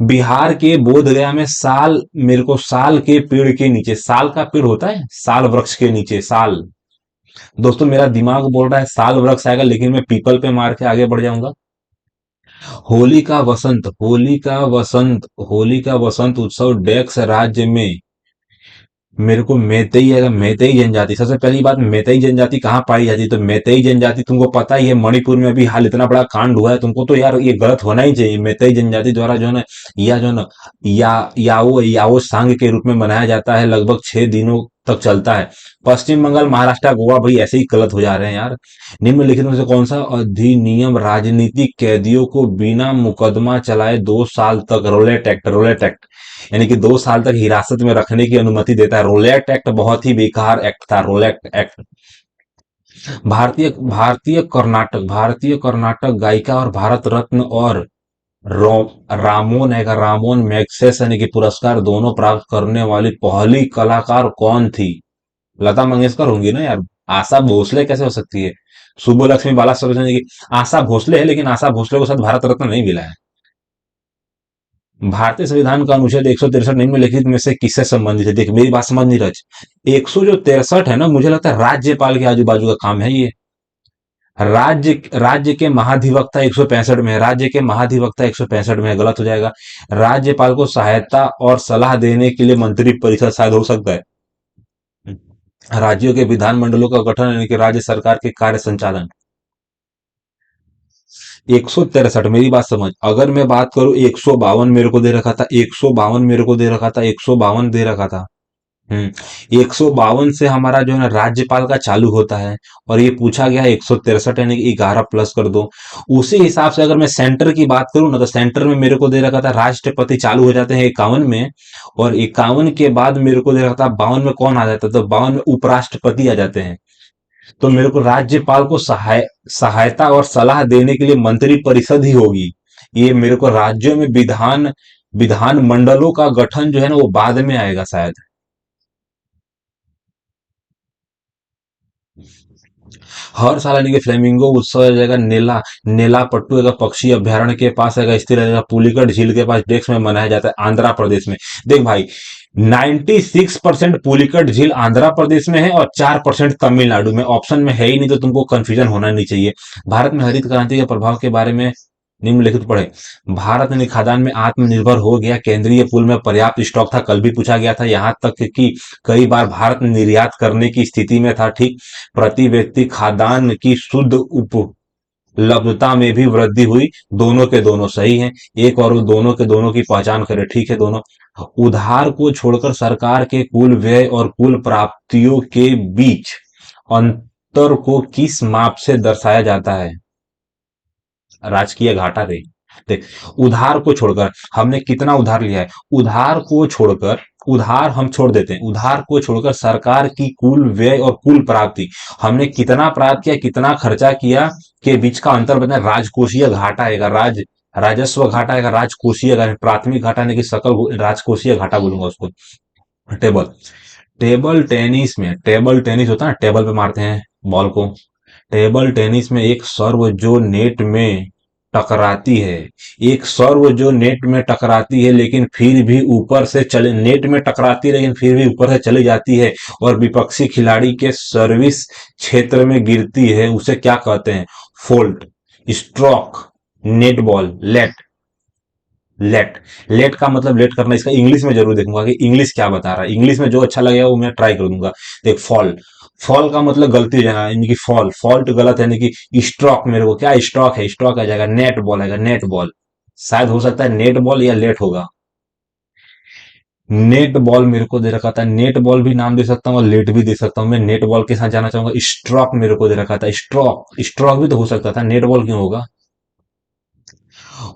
बिहार के बोध गया में साल, मेरे को साल के पेड़ के नीचे, साल का पेड़ होता है, साल वृक्ष के नीचे, साल। दोस्तों मेरा दिमाग बोल रहा है साल वृक्ष आएगा, लेकिन मैं पीपल पे मार के आगे बढ़ जाऊंगा। होली का वसंत उत्सव डेक्स राज्य में, मेरे को मैतेई आएगा, मैतेई जनजाति। सबसे पहली बात, मैतेई जनजाति कहाँ पाई जाती है? तो मैतेई जनजाति तुमको पता ही है, मणिपुर में भी हाल इतना बड़ा कांड हुआ है, तुमको तो यार ये गलत होना ही चाहिए। मैतेई जनजाति द्वारा जो है ना, या जो है ना, याओ याओ सांग के रूप में मनाया जाता है, लगभग 6 दिनों तक चलता है। पश्चिम बंगाल, महाराष्ट्र, गोवा, भाई ऐसे ही गलत हो जा रहे हैं यार। निम्नलिखित में से कौन सा अधिनियम राजनीतिक कैदियों को बिना मुकदमा चलाए 2 साल तक, रोलेट एक्ट, यानी कि 2 साल तक हिरासत में रखने की अनुमति देता है? रोलेट एक्ट बहुत ही बेकार एक्ट था, रोलेट एक्ट। भारतीय कर्नाटक गायिका और भारत रत्न और रामोन मैग्सेस यानी कि पुरस्कार दोनों प्राप्त करने वाली पहली कलाकार कौन थी? लता मंगेशकर होंगी ना यार। आशा भोसले कैसे हो सकती है? सुब्बुलक्ष्मी बाला सुब्रमण्यम की, आशा भोसले है, लेकिन आशा भोसले को साथ भारत रत्न नहीं मिला है। भारतीय संविधान का अनुच्छेद 163 निम्नलिखित में से किससे संबंधित है? देख मेरी बात समझ नहीं रही। 163 है ना, मुझे लगता है राज्यपाल के आजू बाजू का काम है ये। राज्य के महाधिवक्ता 165 में है, राज्य के महाधिवक्ता 165 में है, गलत हो जाएगा। राज्यपाल को सहायता और सलाह देने के लिए मंत्री परिषद शायद हो सकता है। राज्यों के विधानमंडलों का गठन यानी कि राज्य सरकार के कार्य संचालन। 163, मेरी बात समझ। अगर मैं बात करूं 152 मेरे को दे रखा था, 152 मेरे को दे रखा था, 152 दे रखा था। 152 से हमारा जो है ना राज्यपाल का चालू होता है, और ये पूछा गया है 163, यानी कि 11 प्लस कर दो। उसी हिसाब से अगर मैं सेंटर की बात करूं ना, तो सेंटर में मेरे को दे रखा था राष्ट्रपति चालू हो जाते हैं 51 में, और 51 के बाद मेरे को दे रखा था 52 में कौन आ जाता है, तो 52 में उपराष्ट्रपति आ जाते हैं। तो मेरे को राज्यपाल को सहायता और सलाह देने के लिए मंत्री परिषद ही होगी। ये मेरे को राज्यों में विधान मंडलों का गठन जो है ना वो बाद में आएगा शायद। हर साल यानी कि फ्लेमिंगो उत्सव रहेगा, नेला नेला पट्टू का पक्षी अभ्यारण्य के पास रहेगा, स्थिर रहेगा, पुलिकट झील के पास डेक्स में मनाया जाता है आंध्र प्रदेश में। देख भाई, 96% पुलिकट झील आंध्र प्रदेश में है और 4% तमिलनाडु में। ऑप्शन में है ही नहीं, तो तुमको कंफ्यूजन होना नहीं चाहिए। भारत में हरित क्रांति के प्रभाव के बारे में निम्नलिखित पढ़े। भारत ने खाद्यान्न में आत्मनिर्भर हो गया, केंद्रीय पूल में पर्याप्त स्टॉक था, कल भी पूछा गया था। यहां तक कि कई बार भारत में निर्यात करने की स्थिति में था। ठीक, प्रति व्यक्ति खाद्यान्न की शुद्ध उपलब्धता में भी वृद्धि हुई। दोनों के दोनों सही हैं। एक और वो दोनों के दोनों की पहचान करें। ठीक है, दोनों। उधार को छोड़कर सरकार के कुल व्यय और कुल प्राप्तियों के बीच अंतर को किस माप से दर्शाया जाता है? राजकीय घाटा रे। देख, उधार को छोड़कर हमने कितना उधार लिया है, उधार को छोड़कर, उधार हम छोड़ देते हैं, उधार को छोड़कर सरकार की कुल व्यय और कुल प्राप्ति, हमने कितना प्राप्त किया, कितना खर्चा किया, के बीच का अंतर बताए। राजकोषीय घाटा आएगा, राजस्व घाटा आएगा, राजकोषीय प्राथमिक घाटा नहीं कि सकल, राजकोषीय घाटा बोलूंगा उसको। टेबल टेबल टेनिस होता है ना, टेबल पे मारते हैं बॉल को। टेबल टेनिस में एक सर्व जो नेट में टकराती है, एक सर्व जो नेट में टकराती है लेकिन फिर भी ऊपर से चले, नेट में टकराती है लेकिन फिर भी ऊपर से चली जाती है और विपक्षी खिलाड़ी के सर्विस क्षेत्र में गिरती है, उसे क्या कहते हैं? Fault, stroke, net ball, let. Let का मतलब लेट करना। इसका इंग्लिश में जरूर देखूंगा कि इंग्लिश क्या बता रहा है, इंग्लिश में जो अच्छा लगेगा वो मैं ट्राई कर दूंगा। देख, फॉल, फॉल का मतलब गलती हो जाना, यानी कि फॉल्ट गलत है, यानी कि स्ट्रोक, मेरे को क्या स्ट्रोक है, स्ट्रोक आ जाएगा, नेट बॉल आएगा, नेट बॉल। शायद हो सकता है नेट बॉल या लेट होगा। नेट बॉल मेरे को दे रखा था, नेट बॉल भी नाम दे सकता हूँ और लेट भी दे सकता हूँ। मैं नेट बॉल के साथ जाना चाहूंगा। स्ट्रोक मेरे को दे रखा था, स्ट्रोक, स्ट्रोक भी तो हो सकता था, नेट बॉल क्यों होगा?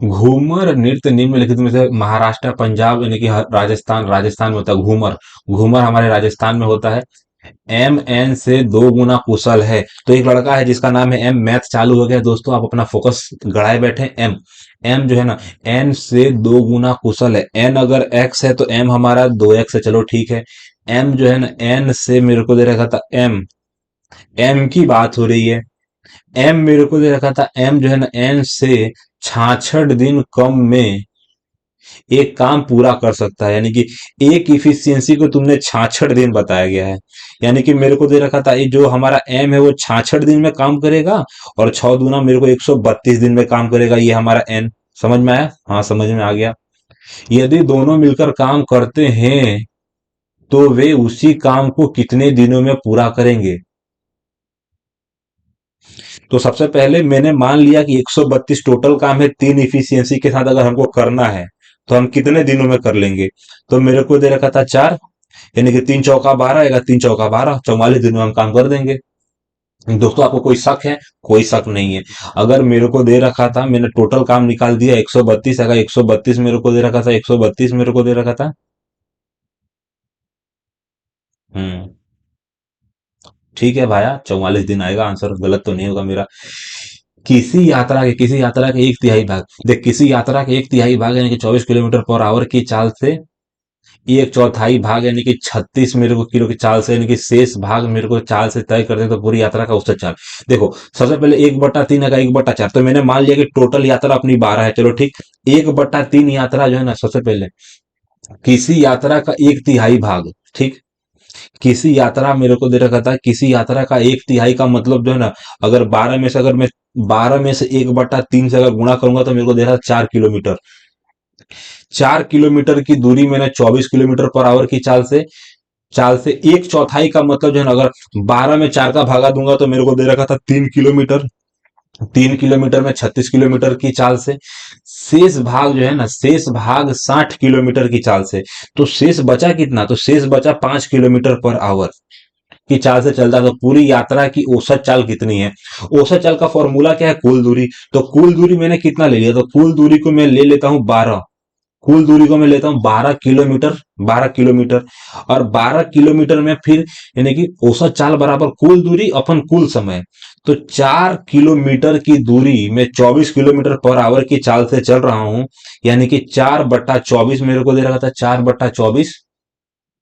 घूमर नृत्य निम्नलिखित में से, महाराष्ट्र, पंजाब यानी कि राजस्थान, राजस्थान में होता है घूमर। घूमर हमारे राजस्थान में होता है। एम एन से 2 गुना कुशल है। तो एक लड़का है जिसका नाम है एम, मैथ चालू हो गया दोस्तों, आप अपना फोकस गड़ाए बैठे। एम, एम जो है ना, एन से 2 गुना कुशल है। एन अगर एक्स है तो एम हमारा 2x है, चलो ठीक है। एम जो है ना, एन से मेरे को दे रखा था एम, एम की बात हो रही है। एम मेरे को दे रखा था, एम जो है ना, एन से 66 दिन कम में एक काम पूरा कर सकता है, यानी कि एक इफिशियंसी को तुमने 66 दिन बताया गया है। यानी कि मेरे को दे रखा था ये जो हमारा एम है वो 66 दिन में काम करेगा, और 6 दूना मेरे को 132 दिन में काम करेगा। ये हमारा एन। समझ में आया? हाँ, समझ में आ गया। यदि दोनों मिलकर काम करते हैं तो वे उसी काम को कितने दिनों में पूरा करेंगे? तो सबसे पहले मैंने मान लिया कि 132 टोटल काम है, 3 इफिशियंसी के साथ अगर हमको करना है तो हम कितने दिनों में कर लेंगे? तो मेरे को दे रखा था 4, यानी कि 3 चौका 12 आएगा, 3 चौका 12, 44 दिनों में हम काम कर देंगे। दोस्तों, आपको कोई शक है? कोई शक नहीं है। अगर मेरे को दे रखा था, मैंने टोटल काम निकाल दिया 132, अगर 132 मेरे को दे रखा था, 132 मेरे को दे रखा था। हम्म, ठीक है भाया, 44 दिन आएगा, आंसर गलत तो नहीं होगा मेरा। किसी यात्रा के 1/3 भाग, देख, किसी यात्रा के 1/3 भाग यानी कि 24 किलोमीटर पर आवर की चाल से 1/4 भाग यानी कि 36 मेरे को किलो की चाल से, यानी कि शेष भाग मेरे को चाल से तय कर दे तो पूरी यात्रा का औसत चाल। देखो, सबसे पहले 1/3 है, 1/4, तो मैंने मान लिया कि टोटल यात्रा अपनी 12 है, चलो ठीक। 1/3 यात्रा जो है ना, सबसे पहले किसी यात्रा का 1/3 भाग। ठीक, किसी यात्रा मेरे को दे रखा था, किसी यात्रा का 1/3 का मतलब जो है ना, अगर 12 में से 1/3 से अगर गुणा करूंगा तो मेरे को दे रहा 4 किलोमीटर। 4 किलोमीटर की दूरी मैंने 24 किलोमीटर पर आवर की चाल से 1/4 का मतलब जो है ना, अगर 12 में 4 का भागा दूंगा तो मेरे को दे रखा था 3 किलोमीटर। 3 किलोमीटर में 36 किलोमीटर की चाल से, शेष भाग जो है ना, शेष भाग 60 किलोमीटर की चाल से। तो शेष बचा कितना, तो शेष बचा 5 किलोमीटर पर आवर की चाल से चलता है। तो पूरी यात्रा की औसत चाल कितनी है? औसत चाल का फॉर्मूला क्या है? कुल दूरी। तो कुल दूरी मैंने कितना ले लिया, तो कुल दूरी को मैं ले लेता हूं 12। कुल दूरी को मैं लेता हूं 12 किलोमीटर, 12 किलोमीटर। और 12 किलोमीटर में फिर यानी कि औसत चाल बराबर कुल दूरी अपन कुल समय। तो 4 किलोमीटर की दूरी में 24 किलोमीटर पर आवर की चाल से चल रहा हूं, यानी कि 4/24 मेरे को दे रखा था, 4/24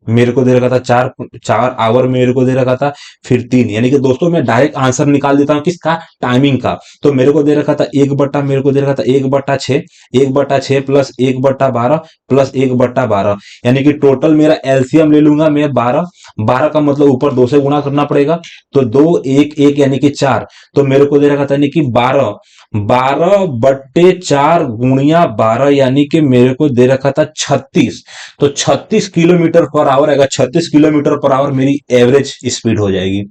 मेरे को दे रखा था, 4 4 आवर मेरे को दे रखा था, फिर 3। यानी कि दोस्तों मैं डायरेक्ट आंसर निकाल देता हूं किसका, टाइमिंग का। तो मेरे को दे रखा था एक बट्टा, मेरे को दे रखा था 1/6, 1/6 प्लस 1/12 प्लस 1/12, यानी कि टोटल मेरा एलसीएम ले लूंगा मैं 12। 12 का मतलब ऊपर 2 से गुणा करना पड़ेगा, तो 2 1 1 यानी कि 4। तो मेरे को दे रखा था यानी कि 12, 12/4 गुणिया 12 यानी कि मेरे को दे रखा था 36। तो 36 किलोमीटर पर आवर आएगा, 36 किलोमीटर पर आवर मेरी एवरेज स्पीड हो जाएगी।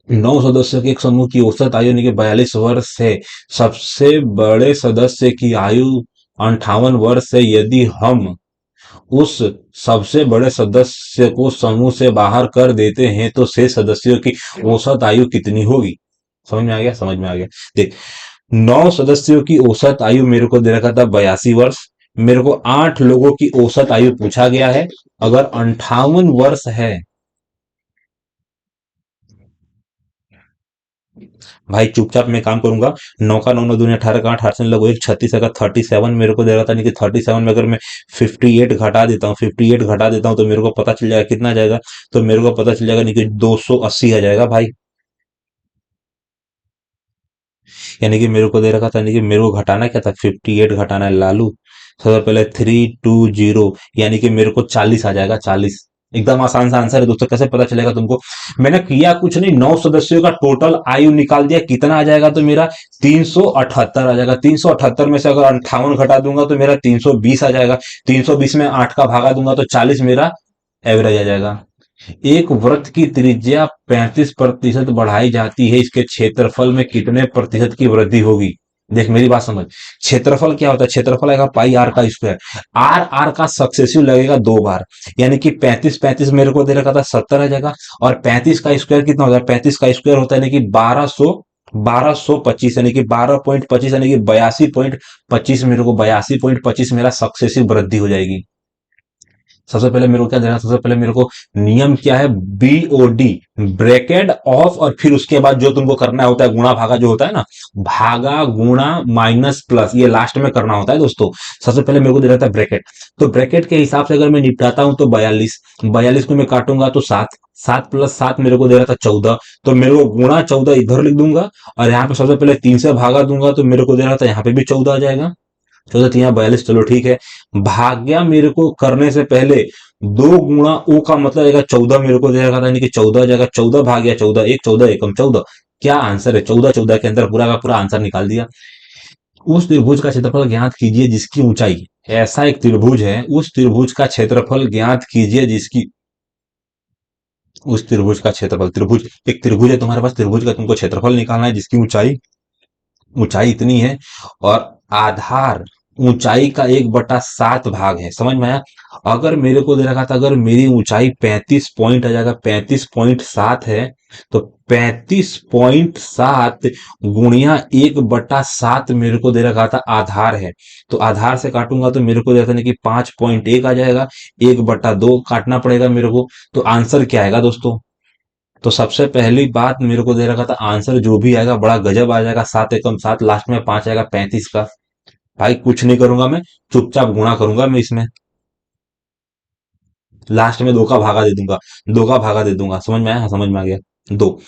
9 सदस्यों के एक समूह की औसत आयु यानी कि 42 वर्ष है। सबसे बड़े सदस्य की आयु 58 वर्ष है। यदि हम उस सबसे बड़े सदस्य को समूह से बाहर कर देते हैं तो शेष सदस्यों की औसत आयु कितनी होगी? समझ में आ गया, समझ में आ गया। देख, 9 सदस्यों की औसत आयु मेरे को दे रखा था 82 वर्ष। मेरे को 8 लोगों की औसत आयु पूछा गया है। अगर 58 वर्ष है, भाई चुपचाप मैं काम करूंगा। 9 का 9 9 दूनी 18 का 8 8 से लगो 1 36 अगर 37 मेरे को दे रहा था, नहीं कि 37 में अगर मैं 58 घटा देता हूँ, 58 घटा देता हूँ तो मेरे को पता चल जाएगा कितना जाएगा। तो मेरे को पता चल जाएगा नहीं कि 280 आ जाएगा भाई। यानी कि मेरे को दे रखा था, यानी कि मेरे को घटाना क्या था, 58 घटाना है लालू। सबसे पहले 320 यानी कि मेरे को 40 आ जाएगा, 40। एकदम आसान सा आंसर है दोस्तों, कैसे पता चलेगा तुमको? मैंने किया कुछ नहीं, 9 सदस्यों का टोटल आयु निकाल दिया, कितना आ जाएगा तो मेरा 378 आ जाएगा। 378 में से अगर 58 घटा दूंगा तो मेरा 320 आ जाएगा। 320 में 8 का भागा दूंगा तो 40 मेरा एवरेज आ जाएगा। एक वृत्त की त्रिज्या 35% बढ़ाई जाती है, इसके क्षेत्रफल में कितने प्रतिशत की वृद्धि होगी? देख मेरी बात समझ। क्षेत्रफल क्या होता है? क्षेत्रफल आएगा पाई आर का स्क्वायर। आर आर का सक्सेसिव लगेगा 2 बार, यानी कि 35 35 मेरे को दे रखा था 70 आ जाएगा। और 35 का स्क्वायर कितना होता है? 35 का स्क्वायर होता है यानी कि 1225, यानी कि 12.25 यानी कि 82.25, मेरे को 82.25 मेरा सक्सेसिव वृद्धि हो जाएगी। सबसे पहले मेरे को क्या देना, सबसे पहले मेरे को नियम क्या है, बीओडी, ब्रैकेट ऑफ, और फिर उसके बाद जो तुमको करना होता है गुणा भागा जो होता है ना, भागा गुणा माइनस प्लस, ये लास्ट में करना होता है दोस्तों। सबसे पहले मेरे को दे रहा था ब्रैकेट। तो ब्रैकेट के हिसाब से अगर मैं निपटाता हूं तो 42, 42 को मैं काटूंगा तो 7, 7 प्लस 7 मेरे को दे रहा था 14। तो मेरे को गुणा 14 इधर लिख दूंगा, और यहाँ पे सबसे पहले 3 से भागा दूंगा तो मेरे को दे रहा था यहाँ पे भी 14 आ जाएगा। 14 3 42, चलो ठीक है। भाग्या मेरे को करने से पहले 2 गुणा ओ का मतलब आएगा 14, मेरे को दे रखा था यानी कि 14 आ जाएगा। 14 भाग्या 14, 1 14 एकम 14, क्या आंसर है? 14 14 के अंदर पूरा का पूरा आंसर निकाल दिया। उस त्रिभुज का क्षेत्रफल ज्ञात कीजिए जिसकी ऊंचाई, ऐसा एक त्रिभुज है, उस त्रिभुज का क्षेत्रफल ज्ञात कीजिए जिसकी, उस त्रिभुज का क्षेत्रफल, त्रिभुज एक त्रिभुज है तुम्हारे पास, त्रिभुज का तुमको क्षेत्रफल निकालना है जिसकी ऊंचाई, ऊंचाई इतनी है, और आधार ऊंचाई का 1/7 भाग है। समझ में आया? अगर मेरे को दे रखा था, अगर मेरी ऊंचाई 35 पॉइंट आ जाएगा, 35.7 है, तो 35.7 गुणिया 1/7 मेरे को दे रखा था आधार है। तो आधार से काटूंगा तो मेरे को दे रखा था कि 5.1 आ जाएगा, 1/2 काटना पड़ेगा मेरे को। तो आंसर क्या आएगा दोस्तों? तो सबसे पहली बात मेरे को दे रखा था, आंसर जो भी आएगा बड़ा गजब आ जाएगा, 7 एकम 7, लास्ट में 5 आएगा 35 का। भाई कुछ नहीं करूंगा मैं, चुपचाप गुणा करूंगा मैं इसमें, लास्ट में 2 का भागा दे दूंगा, 2 का भागा दे दूंगा। समझ में आया? हाँ, समझ में आ गया। 2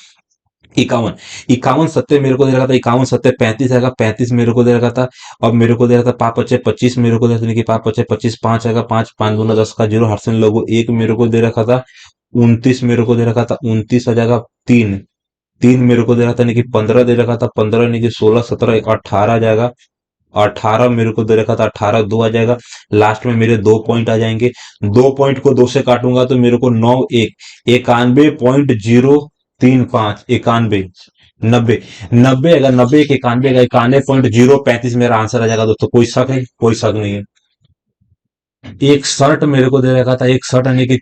51, 51 सत्ते मेरे को दे रखा था, 51 सत्ते 35 आएगा, 35 मेरे को दे रखा था। अब मेरे को दे रहा था 5 पचे 25, मेरे को दे रखा था कि 5 पचे 25, 5 आएगा, 5 5 दूना 10 का 0, हर्षण लोगो 1 मेरे को दे रखा था। 29 मेरे को दे रखा था, 29 आ जाएगा। 3 3 मेरे को दे रहा था नहीं कि 15 दे रखा था, 15 नहीं कि 16 17 18 आ जाएगा। 18 मेरे को दे रखा था, 18 2 आ जाएगा। लास्ट में मेरे 2 पॉइंट आ जाएंगे। 2 पॉइंट को 2 से काटूंगा तो मेरे को 9 1 91.0 3 5 91 90 90 अगर 90 एक 91 का 91.035 मेरा आंसर आ जाएगा दोस्तों। कोई शक है? कोई शक नहीं है। एक शर्ट मेरे को दे रखा था, एक शर्ट यानी कि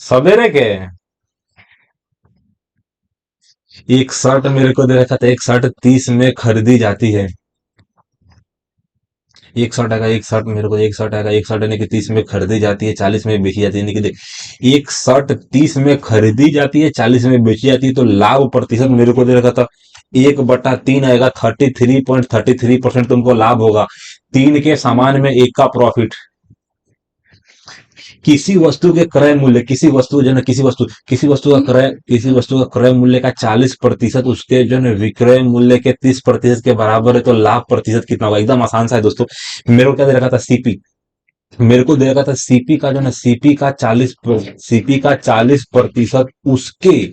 सवेरे के एक शर्ट मेरे को दे रखा था, एक शर्ट 30 में खरीदी जाती है। एक शर्ट आएगा, एक शर्ट मेरे को एक शर्ट आएगा, एक शर्ट यानी कि 30 में खरीदी जाती है, 40 में बेची जाती है। यानी कि देख, एक शर्ट 30 में खरीदी जाती है, 40 में बेची जाती है, तो लाभ प्रतिशत मेरे को दे रखा था 1/3 आएगा। 33.33% तुमको लाभ होगा। 3 के सामान में 1 का प्रॉफिट। किसी वस्तु के क्रय मूल्य, किसी वस्तु जो है ना, किसी वस्तु का क्रय मूल्य का 40% उसके जो है विक्रय मूल्य के 30% के बराबर है, तो लाभ प्रतिशत कितना होगा? एकदम आसान सा है दोस्तों। मेरे को क्या दे रखा था? सीपी। मेरे को दे रखा था सीपी का जो है ना, सीपी का 40% उसके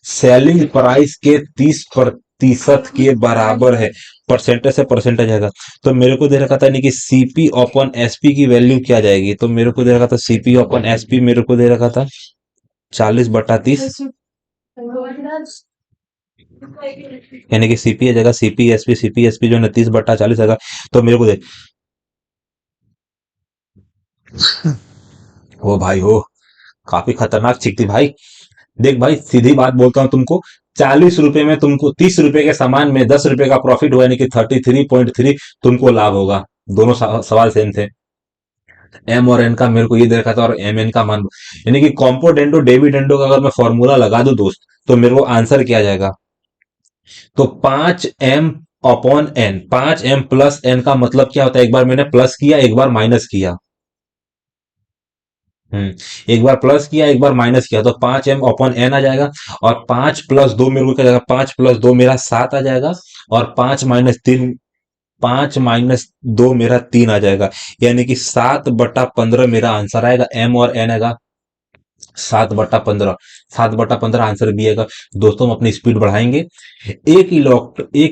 सेलिंग प्राइस के 30% के बराबर है। परसेंटेज से परसेंटेज आएगा। तो मेरे को दे रखा था नहीं कि सीपी अपॉन एसपी की वैल्यू क्या जाएगी, तो मेरे को दे रखा था सीपी अपॉन एसपी, मेरे को दे रखा था 40/30, यानी कि सीपी आ जाएगा, सीपी एसपी जो है ना 30/40 आएगा। तो मेरे को दे, ओ भाई हो, काफी खतरनाक चिक थी भाई। देख भाई, सीधी बात बोलता हूँ तुमको, 40 रुपए में तुमको 30 रुपए के सामान में 10 रुपए का प्रॉफिट हुआ, यानी कि 33.3 तुमको लाभ होगा। दोनों सवाल सेम थे। एम और एन का मेरे को ये दे रखा था, और एम एन का मान, यानी कि कॉम्पोडेंटो डेविडेंडो का अगर मैं फॉर्मूला लगा दूं दोस्त, तो मेरे को आंसर क्या जाएगा? तो 5m upon N, 5m plus N का मतलब क्या होता है? एक बार मैंने प्लस किया, एक बार माइनस किया। एक बार प्लस किया, एक बार माइनस किया, तो 5m अपॉन एन आ जाएगा। और 5 + 2 मेरे को क्या जाएगा? 5 + 2 मेरा 7 आ जाएगा। और 5 - 3, 5 - 2 मेरा 3 आ जाएगा। यानी कि 7/15 मेरा आंसर आएगा। एम और एन आएगा 7/15। 7/15 आंसर भी आएगा। दोस्तों हम अपनी स्पीड बढ़ाएंगे। एक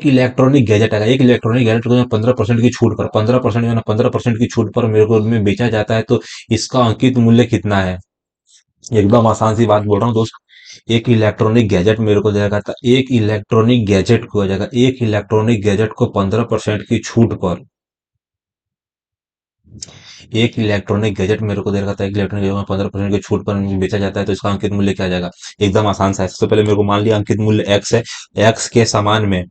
इलेक्ट्रॉनिक गैजेट आएगा, एक इलेक्ट्रॉनिक गैजेट को 15% की छूट पर, 15% या 15% की छूट पर मेरे को में बेचा जाता है, तो इसका अंकित मूल्य कितना है? एकदम आसान सी बात बोल रहा हूँ दोस्त। एक इलेक्ट्रॉनिक गैजेट मेरे को दे रखा था, एक इलेक्ट्रॉनिक गैजेट को आ जाएगा, एक इलेक्ट्रॉनिक गैजेट को 15% की छूट पर, एक इलेक्ट्रॉनिक गैजेट मेरे को दे रखा था, एक इलेक्ट्रॉनिक गैजेट में 15% की छूट पर बेचा जाता है, तो इसका अंकित मूल्य क्या आ जाएगा? एकदम आसान सा है। सबसे पहले मेरे को मान लिया अंकित मूल्य एक्स है। एक्स के समान में,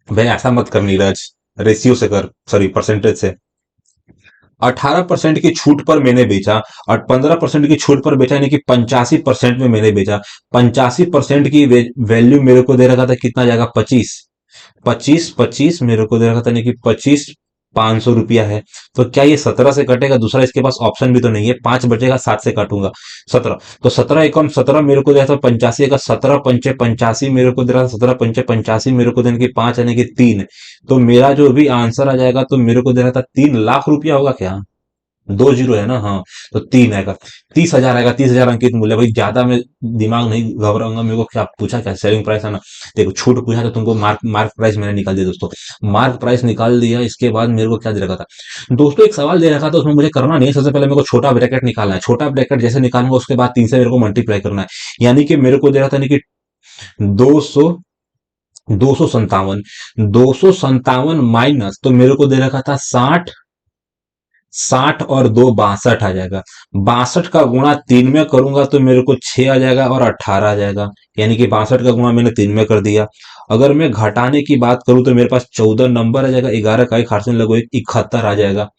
भाई ऐसा मत कर नीरज, रेशियो से कर, सॉरी परसेंटेज से। 18% की छूट पर मैंने बेचा, और 15% की छूट पर बेचा, यानी कि 85% में मैंने बेचा। 85% की वैल्यू मेरे को दे रखा था, कितना जाएगा? 25। 25 मेरे को दे रखा था, यानी कि 25 500 रुपया है। तो क्या ये 17 से कटेगा? दूसरा इसके पास ऑप्शन भी तो नहीं है। 5 बचेगा, 7 से काटूंगा 17। तो 17 मेरे को दे रहा था 85 का, 17 × 5 = 85 मेरे को दे रहा था, 17 × 5 = 85 मेरे को देने की 5 यानी कि 3। तो मेरा जो भी आंसर आ जाएगा, तो मेरे को दे रहा था 3 लाख रुपया होगा क्या? 2 जीरो है ना? हाँ। तो 3 आएगा, 30,000 आएगा, 30,000 अंकित मूल्य। भाई ज्यादा मैं दिमाग नहीं घबराऊंगा। मेरे को क्या पूछा? क्या सेलिंग प्राइस है ना? देखो छूट पूछा तो तुमको मार्क मार्क प्राइस मैंने निकाल दिया दोस्तों। मार्क प्राइस निकाल दिया, इसके बाद मेरे को क्या दे रखा था दोस्तों? एक सवाल दे रखा था, उसमें मुझे करना नहीं है। सबसे पहले मेरे को छोटा ब्रैकेट निकालना है। छोटा ब्रैकेट जैसे निकालूंगा, उसके बाद 3 से मेरे को मल्टीप्लाई करना है। यानी कि मेरे को दे रहा था, नहीं कि 200, 257 माइनस, तो मेरे को दे रखा था 60। 60 और 2 62 आ जाएगा। 62 का गुणा 3 में करूंगा, तो मेरे को 6 आ जाएगा और 18 आ जाएगा। यानी कि 62 का गुणा मैंने 3 में कर दिया। अगर मैं घटाने की बात करूं, तो मेरे पास 14 नंबर आ जाएगा। 11 का एक हाथ से लगो, 71 आ जाएगा।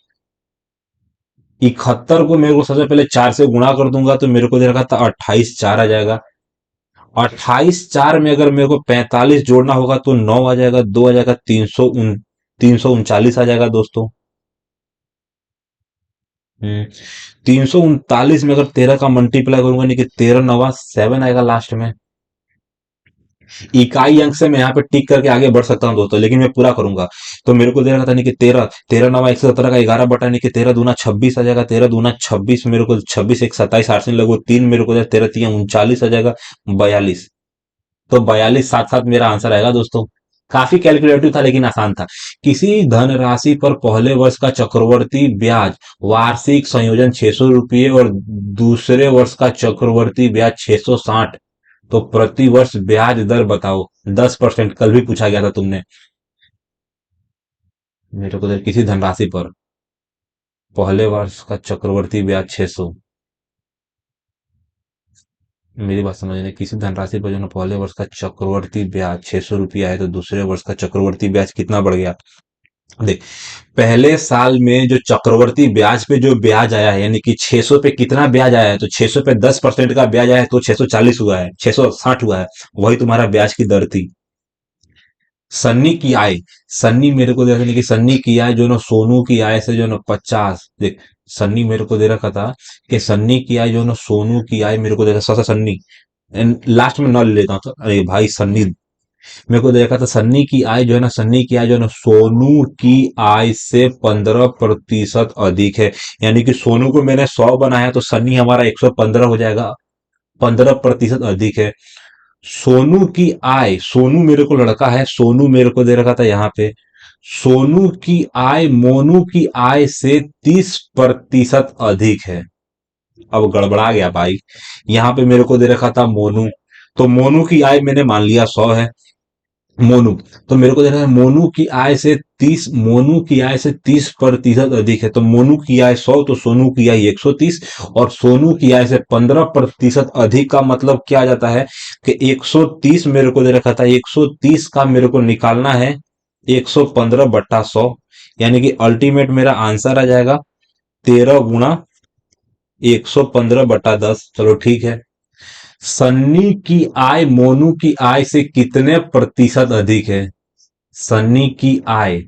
71 को मेरे को सबसे पहले 4 से गुणा कर दूंगा, तो मेरे को दे रखा था 28 4 आ जाएगा। 28 4 में अगर मेरे को 45 जोड़ना होगा, तो 9 आ जाएगा, 2 आ जाएगा, 339 आ जाएगा दोस्तों। 339 में अगर 13 का मल्टीप्लाई करूंगा, नहीं कि 13 9 7 आएगा लास्ट में। इकाई अंक से मैं यहाँ पे टिक करके आगे बढ़ सकता हूँ दोस्तों, लेकिन मैं पूरा करूंगा। तो मेरे को दे रखा था, नहीं कि 13, 13 9 117 का 11 बटा, नहीं कि 13 दूना 26 आ जाएगा। 13 दूना 26 मेरे को 26 1 27 8 से लगो 3 मेरे को 13 3 39 आ जाएगा 42। तो 42 7 7 मेरा आंसर आएगा दोस्तों। काफी कैलकुलेटिव था लेकिन आसान था। किसी धनराशि पर पहले वर्ष का चक्रवर्ती ब्याज वार्षिक संयोजन 600 रुपये और दूसरे वर्ष का चक्रवर्ती ब्याज 660, तो प्रति वर्ष ब्याज दर बताओ। 10%, कल भी पूछा गया था तुमने मेरे को। किसी धनराशि पर पहले वर्ष का चक्रवर्ती ब्याज 600, मेरी बात समझने, किसी धनराशि पर जो है ना पहले वर्ष का चक्रवर्ती ब्याज 600 रुपया है, तो दूसरे वर्ष का चक्रवर्ती ब्याज कितना बढ़ गया। देख, पहले साल में जो चक्रवर्ती ब्याज पे जो ब्याज आया है, यानी कि 600 पे कितना ब्याज आया है, तो 600 पे 10% का ब्याज आया है, तो 640 हुआ है, 660 हुआ है। वही तुम्हारा ब्याज की दर थी। सन्नी की आय, सन्नी मेरे को दे रखा, कि सन्नी की आय जो ना सोनू की आय से जो ना 50, देख, सन्नी मेरे को दे रखा था कि सन्नी की आय जो ना सोनू की आय मेरे को दे रखा, सन्नी लास्ट में न ले लेता हूँ, तो अरे भाई सन्नी मेरे को देखा था। सन्नी की आय जो है ना, सन्नी की आय जो है ना सोनू की आय से 15% अधिक है। यानी कि सोनू को मैंने 100 बनाया, तो सन्नी हमारा 115 हो जाएगा, 15% अधिक है। सोनू की आय, सोनू मेरे को लड़का है, सोनू मेरे को दे रखा था यहाँ पे, सोनू की आय मोनू की आय से 30% अधिक है। अब गड़बड़ा गया भाई, यहाँ पे मेरे को दे रखा था मोनू, तो मोनू की आय मैंने मान लिया 100 है। मोनू, तो मेरे को देखना है मोनू की आय से 30, मोनू की आय से 30% अधिक है, तो मोनू की आय 100, तो सोनू की आय 130, और सोनू की आय से 15% अधिक का मतलब क्या आ जाता है कि 130 मेरे को दे रखा था, 130 का मेरे को निकालना है 115/100, यानी कि अल्टीमेट मेरा आंसर आ जाएगा 13 × 115/10। चलो ठीक है। सन्नी की आय मोनू की आय से कितने प्रतिशत अधिक है। सन्नी की आय,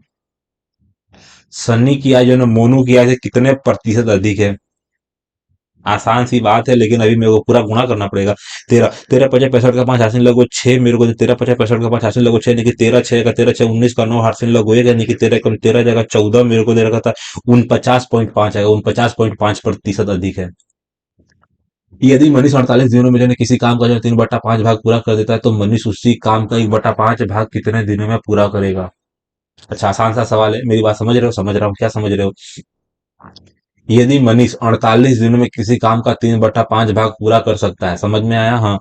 सन्नी की आय जो है ना मोनू की आय से कितने प्रतिशत अधिक है। आसान सी बात है, लेकिन अभी मेरे को पूरा गुणा करना पड़ेगा। तेरह तेरह पचास पैंसठ का 5 हासिल लगो 6 मेरे को, 13 50 पैंसठ का 5 हासिल लगो 6, यानी कि 13 6 का 13 6 19 का 9 हासिल लगो 1, यानी कि 13 जगह 14 मेरे को दे रखा था। 49.5 आएगा, 49.5% अधिक है। यदि मनीष 48 दिनों में जो है किसी काम का जो 3/5 भाग पूरा कर देता है, तो मनीष उसी काम का 1/5 भाग कितने दिनों में पूरा करेगा। अच्छा, आसान सा सवाल है, मेरी बात समझ रहे हो, समझ रहा हूँ, क्या समझ रहे हो। यदि मनीष 48 दिनों में किसी काम का 3/5 भाग पूरा कर सकता है, समझ में आया। हाँ,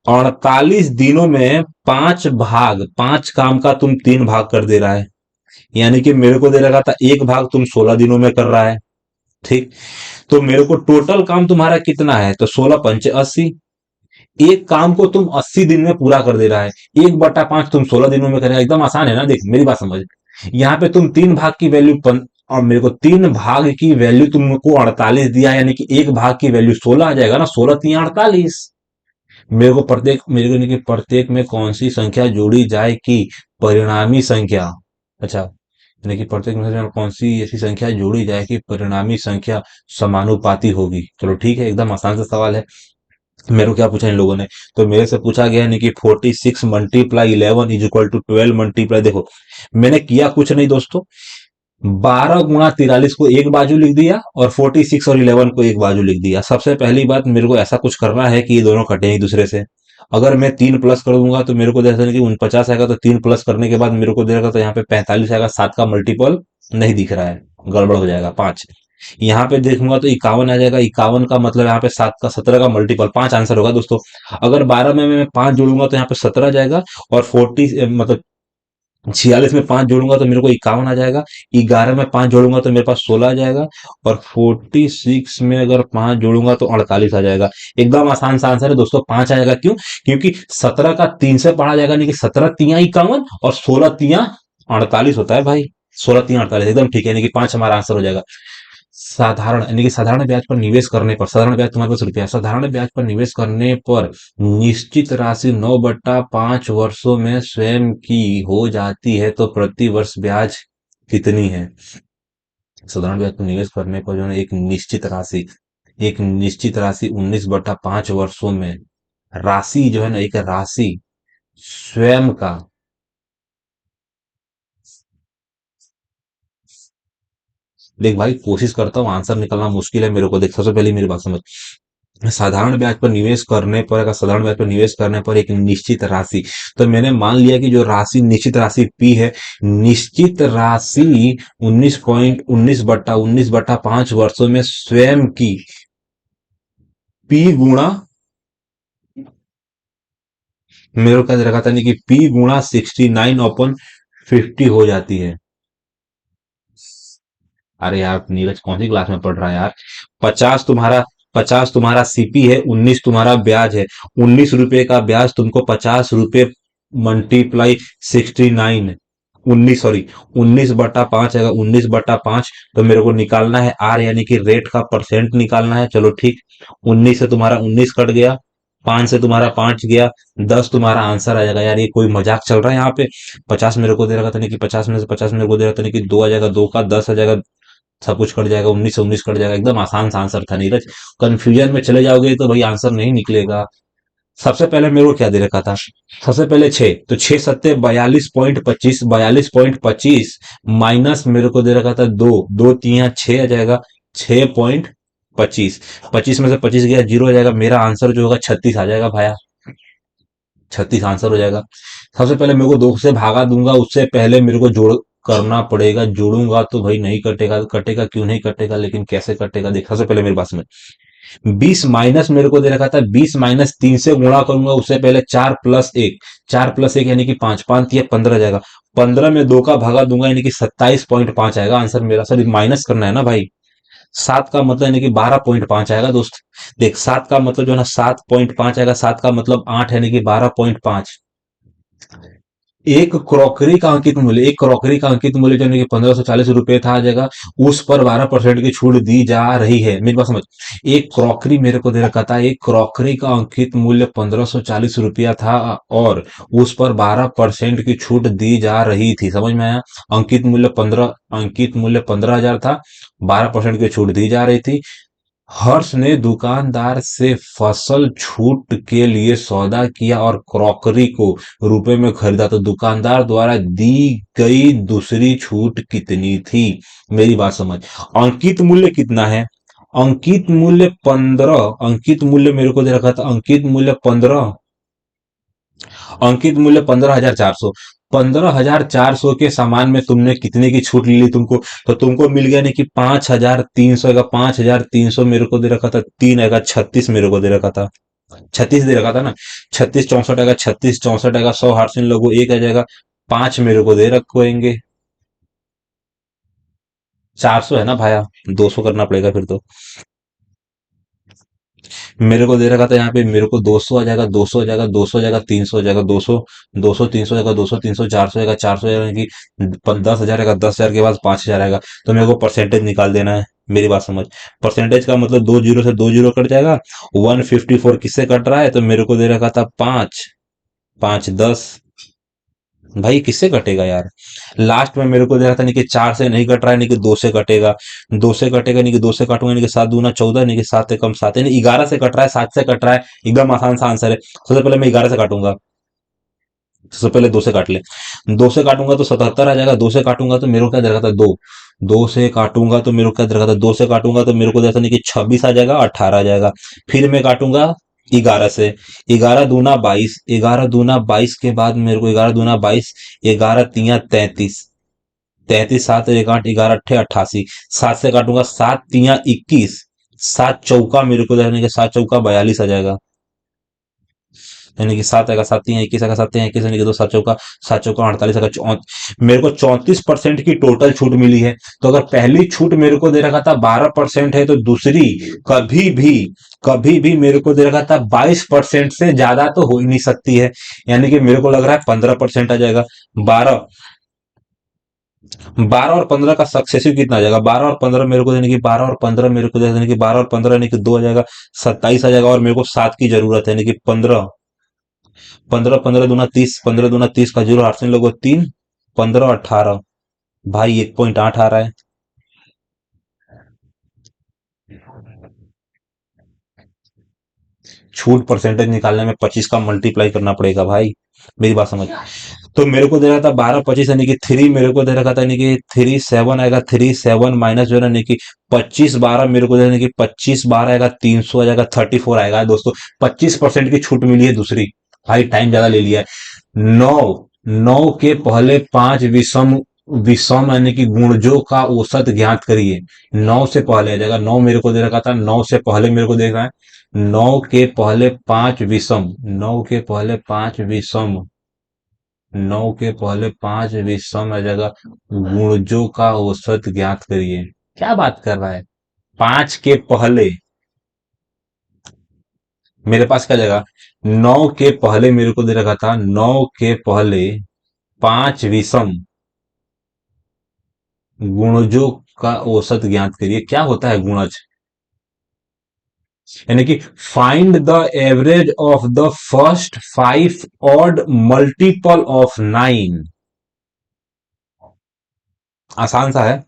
48 दिनों में 5 भाग, 5 काम का तुम 3 भाग कर दे रहा है, यानी कि मेरे को दे रखा था एक भाग तुम 16 दिनों में कर रहा है। ठीक, तो मेरे को टोटल काम तुम्हारा कितना है, तो 16 × 5 = 80। एक काम को तुम 80 दिन में पूरा कर दे रहा है, 1/5 तुम 16 दिनों में करेगा। एकदम आसान है ना। देख मेरी बात समझ, यहाँ पे तुम 3 भाग की वैल्यू और मेरे को 3 भाग की वैल्यू तुमको 48 दिया, यानी कि एक भाग की वैल्यू 16 आ जाएगा ना, 16×3 = 48। मेरे को प्रत्येक, मेरे को यानी कि प्रत्येक में कौन सी संख्या जोड़ी जाए कि परिणामी संख्या, अच्छा, यानी कि प्रत्येक में कौन सी ऐसी संख्या जोड़ी जाए कि परिणामी संख्या समानुपाती होगी। चलो ठीक है, एकदम आसान सा सवाल है। मेरे को क्या पूछा इन लोगों ने, तो मेरे से पूछा गया है कि 46 × 11 = 12 मल्टीप्लाई, देखो मैंने किया कुछ नहीं दोस्तों, 12 × 43 को एक बाजू लिख दिया, और 46 और 11 को एक बाजू लिख दिया। सबसे पहली बात, मेरे को ऐसा कुछ करना है कि ये दोनों कटे एक दूसरे से। अगर मैं 3 प्लस कर दूंगा तो मेरे को जैसे कि 49 आएगा, तो 3 प्लस करने के बाद मेरे को देगा, तो यहाँ पे 45 आएगा, 7 का मल्टीपल नहीं दिख रहा है, गड़बड़ हो जाएगा। 5 यहाँ पे देखूंगा तो 51 आ जाएगा, 51 का मतलब यहाँ पे 7 का 17 का मल्टीपल 5 आंसर होगा दोस्तों। अगर 12 में मैं 5 जोड़ूंगा तो यहाँ पे 17 आ जाएगा, और 40 मतलब 46 में 5 जोड़ूंगा तो मेरे को 51 आ जाएगा, 11 में 5 जोड़ूंगा तो मेरे पास 16 आ जाएगा, और 46 में अगर 5 जोड़ूंगा तो 48 आ जाएगा। एकदम आसान सा आंसर है दोस्तों, 5 आएगा। क्यों? क्योंकि 17 का 3 से पढ़ा जाएगा, नहीं कि 17×3 = 51, और 16×3 = 48 होता है भाई। 16×3 = 48, एकदम ठीक है, यानी कि 5 हमारा आंसर हो जाएगा। साधारण, यानी कि साधारण ब्याज पर निवेश करने पर, साधारण ब्याज तुम्हारे पास रुपया, साधारण ब्याज पर निवेश करने पर निश्चित राशि 9/5 वर्षों में स्वयं की हो जाती है, तो प्रति वर्ष ब्याज कितनी है। साधारण ब्याज पर निवेश करने पर जो है एक निश्चित राशि 19/5 वर्षों में, राशि जो है ना, एक राशि स्वयं का, देख भाई कोशिश करता हूँ, आंसर निकलना मुश्किल है मेरे को। देख सबसे पहले मेरी बात समझ, साधारण ब्याज पर निवेश करने पर, अगर साधारण ब्याज पर निवेश करने पर एक निश्चित राशि, तो मैंने मान लिया कि जो राशि निश्चित राशि पी है, निश्चित राशि 19.19/5 वर्षों में स्वयं की पी गुणा, मेरे को क्या रखा था नहीं कि पी गुणा 69/50 हो जाती है। अरे यार नीरज कौन सी क्लास में पढ़ रहा है यार। 50 तुम्हारा सीपी है, 19 तुम्हारा ब्याज है। 19 रुपए का ब्याज तुमको 50 रुपए मल्टीप्लाई 69, 19 सॉरी 19/5 आएगा। 19/5 तो मेरे को निकालना है आर, यानी कि रेट का परसेंट निकालना है। चलो ठीक, 19 से तुम्हारा 19 कट गया, 5 से तुम्हारा 5 गया, 10 तुम्हारा आंसर आ जाएगा। यार ये कोई मजाक चल रहा है यहाँ पे। 50 मेरे को दे रखा था नहीं कि 50 में से 50 मेरे को दे रखा था नहीं कि 2 आ जाएगा, 2 का 10 आ जाएगा, सब कुछ कट जाएगा, 19 से 19 कट जाएगा। एकदम आसान सा आंसर था नीरज। कंफ्यूजन में चले जाओगे तो भाई आंसर नहीं निकलेगा। सबसे पहले मेरे को क्या दे रखा था, सबसे पहले 6, तो 6×7 = 42.25, 42.25 माइनस मेरे को दे रखा था 2, 2×3 = 6 आ जाएगा, 6.25, 25 में से 25 गया, 0 आ जाएगा। मेरा आंसर जो होगा 36 आ जाएगा भाया, 36 आंसर हो जाएगा। सबसे पहले मेरे को 2 से भागा दूंगा, उससे पहले मेरे को जोड़ करना पड़ेगा। जोड़ूंगा तो भाई नहीं कटेगा, कटेगा क्यों नहीं कटेगा, लेकिन कैसे कटेगा देख। सबसे पहले मेरे पास में 20 माइनस मेरे को दे रखा था, 20 - 3 से गुणा करूंगा, उससे पहले 4+1, 4+1 यानी कि 5, 5 या 15 जाएगा। 15 में 2 का भागा दूंगा यानी कि 27.5 आएगा आंसर मेरा। सॉरी माइनस करना है ना भाई। 7 का मतलब यानी कि 12.5 आएगा दोस्त। देख 7 का मतलब जो है ना 7.5 आएगा, 7 का मतलब 8 यानी कि 12.5। एक क्रॉकरी का अंकित मूल्य, एक क्रॉकरी का अंकित मूल्य जो है कि 1540 रुपए था, आ जाएगा। उस पर 12% की छूट दी जा रही है। मेरी बात समझ। एक क्रॉकरी मेरे को दे रखा था, एक क्रॉकरी का अंकित मूल्य 1540 रुपया था, और उस पर 12% की छूट दी जा रही थी। समझ में आया। अंकित मूल्य 15,000 था, 12% की छूट दी जा रही थी। हर्ष ने दुकानदार से फसल छूट के लिए सौदा किया और क्रॉकरी को रुपए में खरीदा, तो दुकानदार द्वारा दी गई दूसरी छूट कितनी थी। मेरी बात समझ। अंकित मूल्य कितना है, अंकित मूल्य 15, अंकित मूल्य मेरे को दे रखा था, अंकित मूल्य 15, अंकित मूल्य 15,400। 15,400 के सामान में तुमने कितने की छूट ली तुमको, तो तुमको मिल गया नहीं कि 5,300 का, 5,300 मेरे को दे रखा था, 3 आएगा, 36 मेरे को दे रखा था, 36 दे रखा था ना। 36 64 आएगा, 36 64 आएगा, 100 हाथ से लोगों एक आ जाएगा, 5 मेरे को दे रखेंगे। 400 है ना भाया, 200 करना पड़ेगा फिर तो। मेरे को दे रखा था यहाँ पे, मेरे को 200 आ जाएगा, 200 आ जाएगा, 200 आ जाएगा, 300 आ जाएगा, 200, 200 300 जाएगा, 200 300 400 आएगा, 400 आएगा कि 10,000 आएगा, 10,000 के बाद 5,000 आएगा। तो मेरे को परसेंटेज निकाल देना है। मेरी बात समझ। परसेंटेज का मतलब 2 जीरो से 2 जीरो कट जाएगा। 154 किससे कट रहा है, तो मेरे को दे रखा था 5, 5 10, भाई किससे कटेगा यार। लास्ट में मेरे को दे रहा था नहीं कि 4 से नहीं कट रहा है, नहीं कि 2 से कटेगा, 2 से कटेगा, नहीं कि 2 से काटूंगा, नहीं कि 7 दूना 14, नहीं कि 7 से कम 7, यानी 11 से कट रहा है, 7 से कट रहा है। एकदम आसान सा आंसर है। सबसे पहले मैं 11 से काटूंगा, सबसे पहले 2 से काट ले। 2 से काटूंगा तो 77 आ जाएगा, 2 से काटूंगा तो मेरे को क्या दे रखा था, 2, 2 से काटूंगा तो मेरे को क्या दे रखा था, 2 से काटूंगा तो मेरे को जैसा नहीं कि 26 आ जाएगा, 18 आ जाएगा। फिर मैं काटूंगा 11 से, 11 दूना 22, 11 दूना 22 के बाद मेरे को 11 दूना 22, 11 तिया 33, 33 7 एक 8, 11 अट्ठे 88, 7 से काटूंगा 7 तिया 21, 7 चौका मेरे को देने के 7 चौका 42 आ जाएगा। यानी कि 7 आएगा, 7 तिया 21 आएगा, 7 तिया 21 यानी कि 2 7 चौका, 7 चौका 48 आएगा, मेरे को 34% की टोटल छूट मिली है। तो अगर पहली छूट मेरे को दे रखा था 12% है, तो दूसरी कभी भी, कभी भी मेरे को दे रखा था 22% से ज्यादा तो हो ही नहीं सकती है। यानी कि मेरे को लग रहा है 15% आ जाएगा। 12, 12 और 15 का सक्सेसिव कितना आ जाएगा, 12 और 15 मेरे को देने की, 12 और 15 मेरे को देने की, 12 और 15 यानी कि 2 आ जाएगा, 27 आ जाएगा, और मेरे को 7 की जरूरत है, यानी कि 15, 15 15 दूना 30, 15 दूना 30 का जीरो हाथ से लोगो 3, 15 18, भाई 1.8 आ रहा है। छूट परसेंटेज निकालने में 25 का मल्टीप्लाई करना पड़ेगा भाई। मेरी बात समझ। तो मेरे को दे रहा था 12 25, यानी कि थ्री मेरे को दे रखा था, यानी कि 37 आएगा, 37 माइनस जो है ना, यानी कि 25 12 मेरे को दे, यानी कि 25 12 आएगा, 300 आ जाएगा, 34 आएगा दोस्तों। 25% की छूट मिली है दूसरी। भाई टाइम ज्यादा ले लिया है। नौ, नौ के पहले पांच विषम, विषम यानी कि गुणजों का औसत ज्ञात करिए। नौ से पहले आ जाएगा, नौ मेरे को दे रखा था, नौ से पहले मेरे को देखना है। नौ के पहले पांच विषम, नौ के पहले पांच विषम, नौ के पहले पांच विषम जगह गुणजों का औसत ज्ञात करिए। क्या बात कर रहा है? पांच के पहले मेरे पास क्या जगह, नौ के पहले मेरे को दे रखा था, नौ के पहले पांच विषम गुणजों का औसत ज्ञात करिए। क्या होता है गुणज? यानी कि find the average of the first five odd multiple of nine. आसान सा है।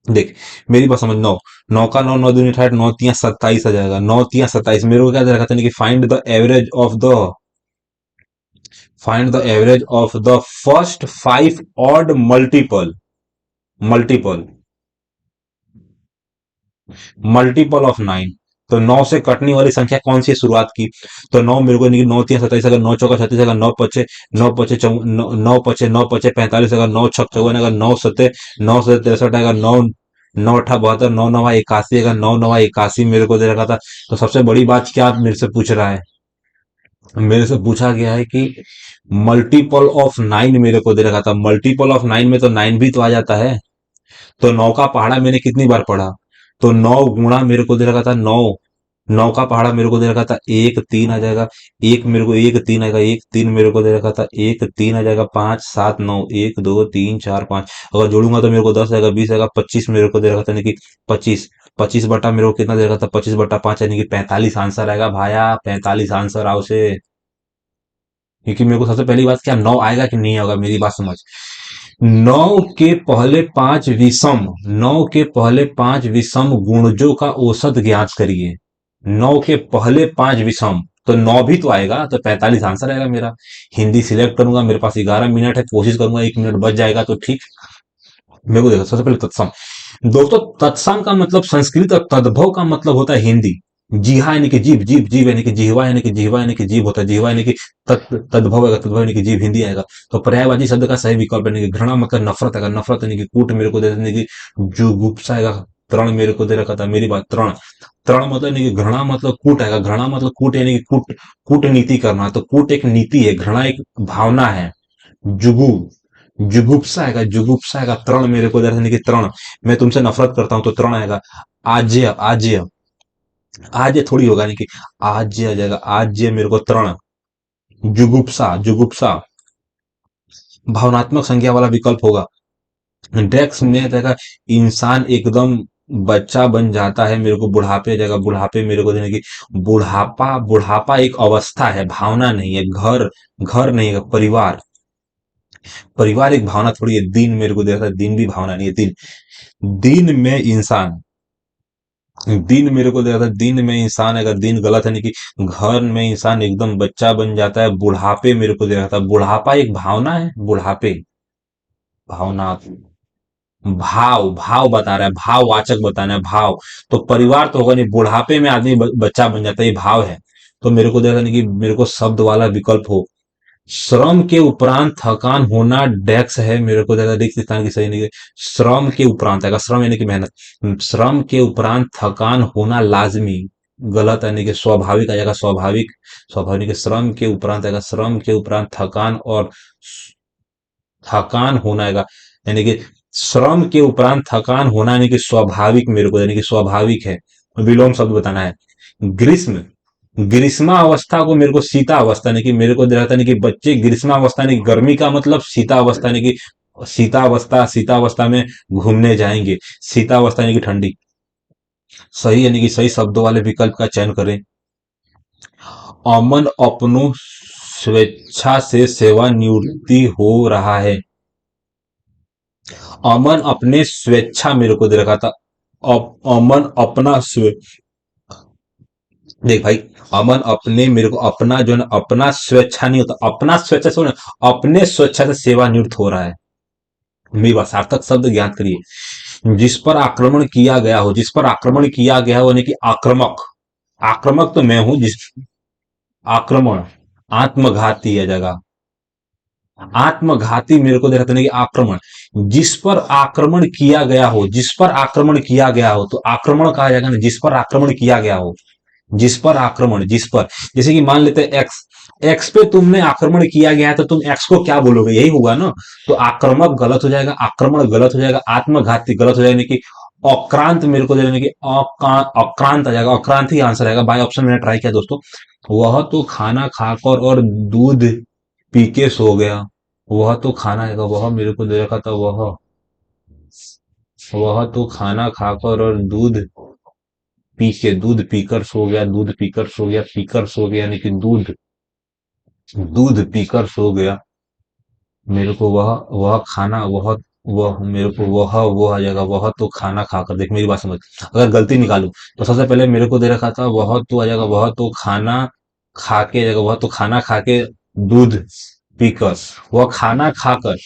देख, मेरी बात समझ। नौ, नौ का नौ, नौ दूनी 60, नौ तिया 27 आ जाएगा, नौ तिया 27 मेरे को क्या दे रखा था कि find the average of the, find the average of the first five odd multiple, multiple, multiple of nine. तो नौ से कटने वाली संख्या कौन सी है शुरुआत की? तो नौ मेरे को नहीं, नौ तिया 27 अगर, नौ चौका 36 अगर, नौ पचे, नौ पचे नौ पचे, नौ पचे 45 अगर, नौ छक 54 अगर, नौ सत्ते, नौ सत्ते 63 अगर, नौ, नौ अठा 72, नौ नवा 81 अगर, नौ नवा 81 मेरे को दे रखा था। तो सबसे बड़ी बात क्या मेरे से पूछ रहा है? मेरे से पूछा गया है कि मल्टीपल ऑफ नाइन मेरे को दे रखा था। मल्टीपल ऑफ नाइन में तो नाइन भी तो आ जाता है। तो नौ का पहाड़ा मैंने कितनी बार पढ़ा? तो नौ गुणा मेरे को दे रखा था नौ, नौ का पहाड़ा मेरे को दे रखा था एक तीन आ जाएगा, एक मेरे को एक तीन आएगा, एक तीन मेरे को दे रखा था, एक तीन आ जाएगा, पांच सात नौ, एक दो तीन चार पांच, अगर जोड़ूंगा तो मेरे को 10 आएगा, 20 आएगा, 25 मेरे को दे रखा था, यानी कि 25, 25 बटा मेरे को कितना दे रखा था, 25 बटा 5 यानी कि 45 आंसर आएगा भाया, 45 आंसर आओ से। क्योंकि मेरे को सबसे पहली बात क्या, नौ आएगा कि नहीं आएगा, मेरी बात समझ। नौ के पहले पांच विषम, नौ के पहले पांच विषम गुणजों का औसत ज्ञात करिए। नौ के पहले पांच विषम, तो नौ भी तो आएगा, तो 45 आंसर आएगा मेरा। हिंदी सिलेक्ट करूंगा, मेरे पास 11 मिनट है, कोशिश करूंगा 1 मिनट बच जाएगा तो ठीक। मेरे को देखो, सबसे पहले तत्सम। दोस्तों, तत्सम का मतलब संस्कृत, और तद्भव का मतलब होता है हिंदी। जीहा यानी कि जीभ, जीभ जीभ यानी कि जिहवा, यानी कि जिहवा यानी कि जीभ होता है, जिहवा यानी कि तद्भव आएगा, तद्भव यानी कि जीभ हिंदी आएगा। तो पर्यायवाची शब्द का सही विकल्प यानी कि घृणा मतलब नफरत आएगा, नफरत यानी कि कूट मेरे को दे देने की, जुगुप्सा आएगा। तृण मेरे को दे रखा था, मेरी बात तृण, तृण मतलब यानी कि घृणा मतलब कूट आएगा, घृणा मतलब कूट यानी कि कूटनीति करना। तो कूट एक नीति है, घृणा एक भावना है। जुगु, जुगुप्सा आएगा, जुगुप्सा आएगा। तृण मेरे को दे कि तृण, मैं तुमसे नफरत करता हूं तो तृण आएगा। आज्य, आज्य, आज्य थोड़ी होगा, नहीं कि आज्य आ जाएगा, आज्य मेरे को तृण। जुगुप्सा, जुगुप्सा भावनात्मक संज्ञा वाला विकल्प होगा। डेक्स में आ जाएगा, इंसान एकदम बच्चा बन जाता है, मेरे को बुढ़ापे आ जाएगा, बुढ़ापे मेरे को देने की, बुढ़ापा, बुढ़ापा एक अवस्था है, भावना नहीं है। घर, घर नहीं है, परिवार, परिवार एक भावना थोड़ी है। दिन मेरे को देखा, दिन भी भावना नहीं है। दिन, दिन में इंसान, दिन मेरे को देखा था, दिन में इंसान, अगर दिन गलत है, नहीं कि घर में इंसान एकदम बच्चा बन जाता है। बुढ़ापे मेरे को देखा था, बुढ़ापा एक भावना है, बुढ़ापे, भावना, भाव, भाव बता रहा है, भाववाचक बताना है, भाव। तो परिवार तो होगा नहीं, बुढ़ापे में आदमी बच्चा बन जाता है, ये भाव है। तो मेरे को देखा नहीं कि मेरे को शब्द वाला विकल्प हो। श्रम के उपरांत थकान होना डेक्स है, मेरे को ज्यादा रिक्त स्थान की सही नहीं है। श्रम के उपरांत आएगा, श्रम यानी कि मेहनत, श्रम के उपरांत थकान होना लाजमी, गलत यानी कि स्वाभाविक आ जाएगा, स्वाभाविक, स्वाभाविक श्रम के उपरांत आएगा, श्रम के उपरांत थकान, और थकान होना आएगा, यानी कि श्रम के उपरांत थकान होना यानी कि स्वाभाविक, मेरे को यानी कि स्वाभाविक है। विलोम शब्द बताना है। ग्रीष्म, ग्रीष्मावस्था को मेरे को शीतावस्था, नहीं कि मेरे को रहता नहीं कि बच्चे ग्रीष्मावस्था नहीं, गर्मी का मतलब शीतावस्था नहीं कि शीतावस्था, शीतावस्था में घूमने जाएंगे, शीतावस्था यानी कि ठंडी। सही यानी कि सही शब्दों वाले विकल्प का चयन करें। अमन अपनों स्वेच्छा से सेवानिवृत्ति हो रहा है। अमन अपने स्वेच्छा मेरे को दे रखा था। अमन अपना देख भाई, अमन अपने मेरे को अपना जो है ना, अपना स्वेच्छा नहीं होता, अपना स्वेच्छा से अपने स्वेच्छा से सेवानिवृत्त हो रहा है। मेरी बात सार्थक शब्द ज्ञात करिए। जिस पर आक्रमण किया गया हो, जिस पर आक्रमण किया गया हो, यानी कि आक्रमक, आक्रमक तो मैं हूं जिस, आक्रमण, आत्मघाती है जगह, आत्मघाती मेरे को दे रहा था कि आक्रमण, जिस पर आक्रमण किया गया हो, जिस पर आक्रमण किया गया हो, तो आक्रमण कहा जाएगा ना जिस पर आक्रमण किया गया हो। जिस पर आक्रमण, जिस पर, जैसे कि मान लेते हैं एक्स, एक्स पे तुमने आक्रमण किया गया है तो तुम एक्स को क्या बोलोगे, यही होगा ना। तो आक्रमक गलत हो जाएगा, आक्रमण गलत हो जाएगा, आत्मघाती गलत हो जाएगा, यानी कि अक्रांत मेरे को देने की अक्रांत आ जाएगा, अक्रांत ही आंसर आएगा। बाय ऑप्शन मैंने ट्राई किया दोस्तों। वह तो खाना खाकर और दूध पी के सो गया। वह तो खाना आएगा, वह मेरे को दे रखा था, वह तो खाना खाकर और पी के दूध पीकर सो गया, दूध पीकर सो गया, पीकर सो गया, यानी कि दूध, दूध पीकर सो गया। मेरे को वह खाना, वह मेरे को वह आ जाएगा, वह तो खाना खाकर, देख मेरी बात समझ। अगर गलती निकालू तो सबसे पहले मेरे को दे रखा था वह तो आ जाएगा, वह तो खाना खा के आ जाएगा, वह तो खाना खा के दूध पीकर, वह खाना खाकर,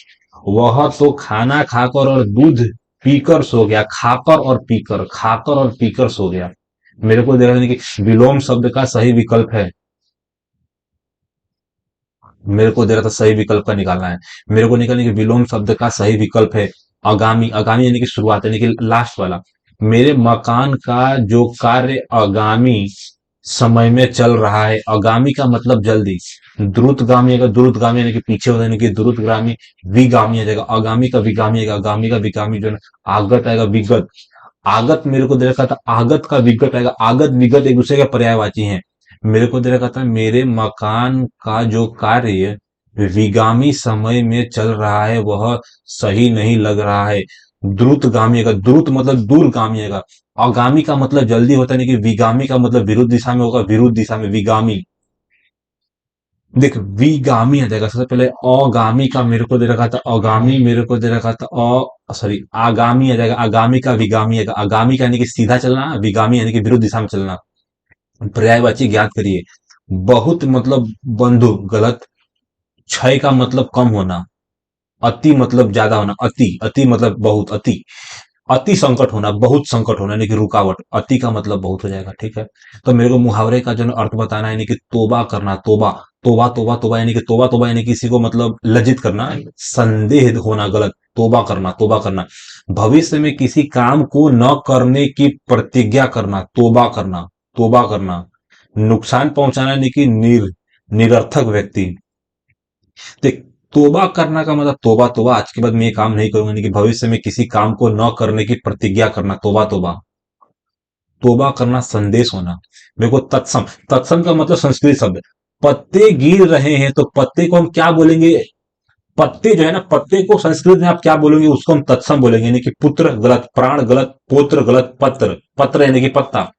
वह तो खाना खाकर और दूध पीकर सो गया, खाकर और पीकर, खाकर और पीकर सो गया। मेरे को दे रहा है कि विलोम शब्द का सही विकल्प है, मेरे को दे रहा था सही विकल्प का निकालना है। मेरे को निकालने के विलोम शब्द का सही विकल्प है आगामी, आगामी यानी कि शुरुआत, यानी कि लास्ट वाला। मेरे मकान का जो कार्य आगामी समय में चल रहा है, आगामी का मतलब जल्दी, द्रुतगामी अगर द्रुतगामी यानी कि पीछे होता है, यानी कि द्रुतगामी, विगामी आ जाएगा, आगामी का विगामी आएगा, आगामी का विगामी जो है ना, आगत आएगा, विगत, आगत मेरे को दे रखा था, आगत का विगत आएगा, आगत विगत एक दूसरे के पर्यायवाची हैं। मेरे को दे रखा था मेरे मकान का जो कार्य विगामी समय में चल रहा है वह सही नहीं लग रहा है। द्रुतगामी का, द्रुत मतलब दूरगामी आएगा, आगामी का मतलब जल्दी होता है, नहीं कि विगामी का मतलब विरुद्ध दिशा में होगा, विरुद्ध दिशा में विगामी। देख विगामी आ जाएगा, सबसे पहले अगामी का मेरे को दे रखा था, अगामी मेरे को दे रखा था, सॉरी आगामी आ जाएगा, आगामी का विगामी आएगा, आगामी का यानी कि सीधा चलना, विगामी यानी कि विरुद्ध दिशा में चलना। पर्यायवाची ज्ञात करिए। बहुत मतलब बंधु गलत, क्षय का मतलब कम होना, अति मतलब ज्यादा होना, अति, अति मतलब बहुत, अति, अति संकट होना, बहुत संकट होना, यानी कि रुकावट, अति का मतलब बहुत हो जाएगा, ठीक है। तो मेरे को मुहावरे का जो है अर्थ बताना है, यानी कि तोबा करना, तोबा, तोबा तोबा तोबा, यानी कि तोबा तोबा यानी कि किसी को मतलब लज्जित करना, संदेह होना, गलत, तोबा करना, तोबा करना। भविष्य में किसी काम को न करने की प्रतिज्ञा करना, तोबा करना, तोबा करना। नुकसान पहुंचाना यानी कि निरर्थक व्यक्ति। देख, तोबा करना का मतलब तोबा तोबा, आज के बाद मैं ये काम नहीं करूंगा, यानी कि भविष्य में किसी काम को न करने की प्रतिज्ञा करना, तोबा तोबा, तोबा करना, संदेश होना। मेरे को तत्सम, तत्सम का मतलब संस्कृत शब्द, पत्ते गिर रहे हैं तो पत्ते को हम क्या बोलेंगे, पत्ते जो है ना, पत्ते को संस्कृत में आप क्या बोलेंगे, उसको हम तत्सम बोलेंगे, यानी कि पुत्र गलत, प्राण गलत, पुत्र गलत, पत्र, पत्र यानी कि पत्ता।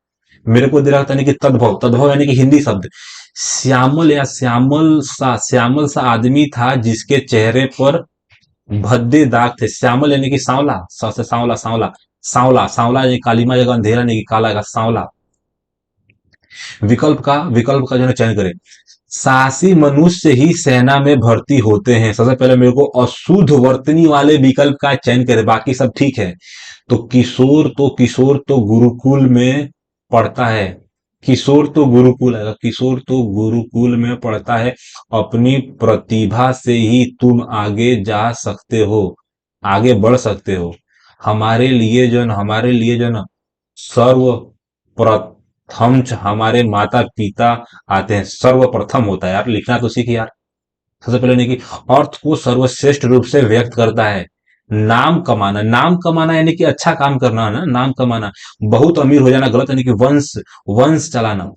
मेरे को दे रहा था, यानी कि तद्भव, तद्भव यानी कि हिंदी शब्द, श्यामल या श्यामल सा आदमी था जिसके चेहरे पर भद्दे दाग थे। श्यामल यानी कि सांवला, से सांवला, सांवला, सांवला, सांवला यानी कालीमा जगह अंधेरा नहीं कि काला का सांवला। विकल्प का जो है चयन करें। साहसी मनुष्य ही सेना में भर्ती होते हैं, सबसे पहले मेरे को अशुद्ध वर्तनी वाले विकल्प का चयन करें, बाकी सब ठीक है। तो किशोर तो गुरुकुल में पढ़ता है, किशोर तो गुरुकुल है, किशोर तो गुरुकुल में पढ़ता है, अपनी प्रतिभा से ही तुम आगे जा सकते हो, आगे बढ़ सकते हो। हमारे लिए जो है ना सर्वप्रथम हमारे माता पिता आते हैं, सर्वप्रथम होता है यार, लिखना तो सीख यार। सबसे पहले नहीं कि अर्थ को सर्वश्रेष्ठ रूप से व्यक्त करता है। नाम कमाना, नाम कमाना यानी कि अच्छा काम करना है ना, नाम कमाना। बहुत अमीर हो जाना गलत, यानी कि वंश, वंश चलाना।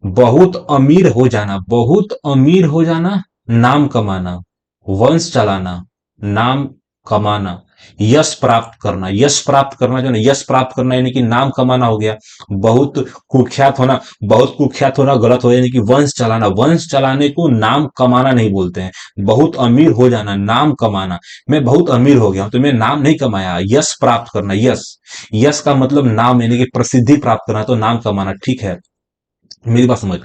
बहुत अमीर हो जाना, बहुत अमीर हो जाना, नाम कमाना, वंश चलाना, नाम कमाना। यश प्राप्त करना, यश प्राप्त करना जो है ना, यश प्राप्त करना यानी कि नाम कमाना हो गया। बहुत कुख्यात होना, बहुत कुख्यात होना गलत हो, यानी कि वंश चलाना, वंश चलाने को नाम कमाना नहीं बोलते हैं। बहुत अमीर हो जाना, नाम कमाना। मैं बहुत अमीर हो गया हूं तो मैं नाम नहीं कमाया, यश प्राप्त करना, यश, यश का मतलब नाम यानी कि प्रसिद्धि प्राप्त करना, तो नाम कमाना, ठीक है। मेरी बात समझ।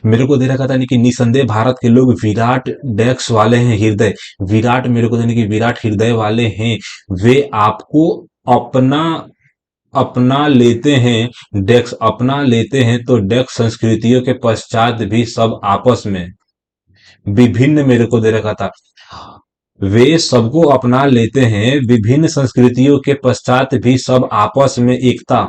मेरे को दे रखा था नहीं कि निसंदेह भारत के लोग विराट डेस्क वाले हैं, हृदय विराट, मेरे को देने की विराट हृदय वाले हैं। वे आपको अपना अपना लेते हैं, डेक्स अपना लेते हैं, तो डेक्स संस्कृतियों के पश्चात भी सब आपस में विभिन्न, मेरे को दे रखा था। वे सबको अपना लेते हैं, विभिन्न संस्कृतियों के पश्चात भी सब आपस में एकता,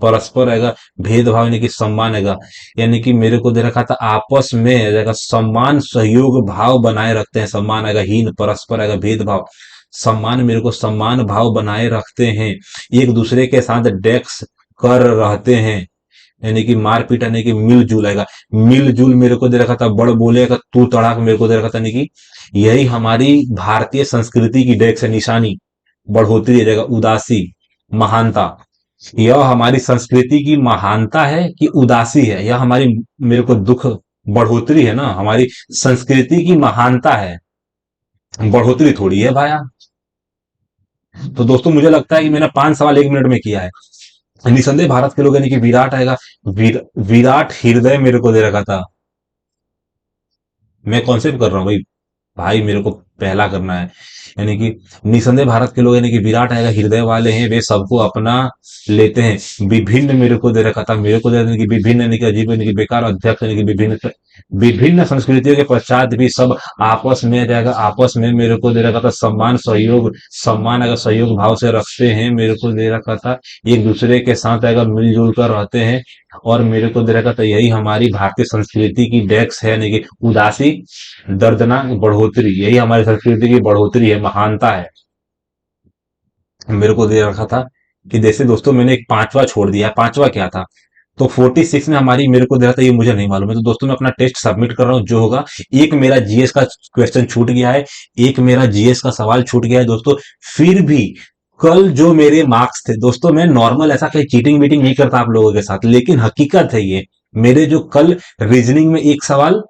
परस्पर आएगा भेदभाव यानी कि सम्मान आएगा। यानी कि मेरे को दे रखा था आपस में आ जाएगा सम्मान सहयोग भाव बनाए रखते हैं, सम्मान आएगा हीन, परस्पर आएगा भेदभाव, सम्मान, मेरे को सम्मान भाव बनाए रखते हैं, एक दूसरे के साथ डेक्स कर रहते हैं, यानी कि मारपीट, यानी कि मिलजुल आएगा। मिलजुल मेरे को दे रखा था बड़ बोलेगा तू तड़ाक, मेरे को दे रखा था यानी कि यही हमारी भारतीय संस्कृति की डेक्स है, निशानी बढ़ोतरी आ जाएगा। उदासी महानता, यह हमारी संस्कृति की महानता है कि उदासी है, यह हमारी, मेरे को दुख बढ़ोतरी है ना, हमारी संस्कृति की महानता है, बढ़ोतरी थोड़ी है भाया। तो दोस्तों मुझे लगता है कि मैंने 5 सवाल 1 मिनट में किया है। निसंदेह भारत के लोग यानी कि विराट आएगा, विराट हृदय मेरे को दे रखा था। मैं कॉन्सेप्ट कर रहा हूँ भाई, भाई मेरे को पहला करना है। यानी कि निसंदेह भारत के लोग यानी कि विराट आएगा, हृदय वाले हैं, वे सबको अपना लेते हैं, विभिन्न, मेरे को दे रखा था, मेरे को दे रखा था कि विभिन्न यानी कि अजीब यानी कि बेकार, अध्यक्ष यानी कि विभिन्न, विभिन्न संस्कृतियों के पश्चात भी सब आपस में आ जाएगा, आपस में, मेरे को दे रखा था सम्मान सहयोग, सम्मान अगर सहयोग भाव से रखते हैं, मेरे को दे रखा था एक दूसरे के साथ आएगा मिलजुल कर रहते हैं, और मेरे को दे रखा था यही हमारी भारतीय संस्कृति की डेक्स है, यानी कि उदासी दर्दनाक बढ़ोतरी, यही हमारी संस्कृति की बढ़ोतरी है, महानता है। मेरे को दे रखा था कि जैसे दोस्तों मैंने एक पांचवा छोड़ दिया, पांचवा क्या था, तो 46 में हमारी, मेरे को दे रहा था ये मुझे नहीं मालूम है, तो दोस्तों मैं अपना टेस्ट सबमिट कर रहा हूँ जो होगा। एक मेरा जीएस का क्वेश्चन छूट गया है, एक मेरा जीएस का सवाल छूट गया है दोस्तों। फिर भी कल जो मेरे मार्क्स थे दोस्तों, मैं नॉर्मल ऐसा कहीं चीटिंग वीटिंग नहीं करता आप लोगों के साथ, लेकिन हकीकत है ये, मेरे जो कल रीजनिंग में एक सवाल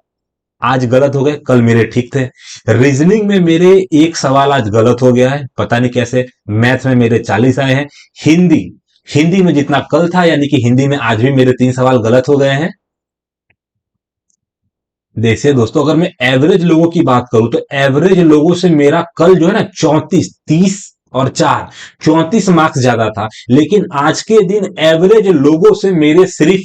आज गलत हो गए, कल मेरे ठीक थे। रीजनिंग में मेरे एक सवाल आज गलत हो गया है, पता नहीं कैसे। मैथ में मेरे 40 आए हैं। हिंदी, हिंदी में जितना कल था, यानी कि हिंदी में आज भी मेरे 3 सवाल गलत हो गए हैं। देखिए दोस्तों, अगर मैं एवरेज लोगों की बात करूं तो एवरेज लोगों से मेरा कल जो है ना 34, 30 और 4, 34 मार्क्स ज्यादा था, लेकिन आज के दिन एवरेज लोगों से मेरे सिर्फ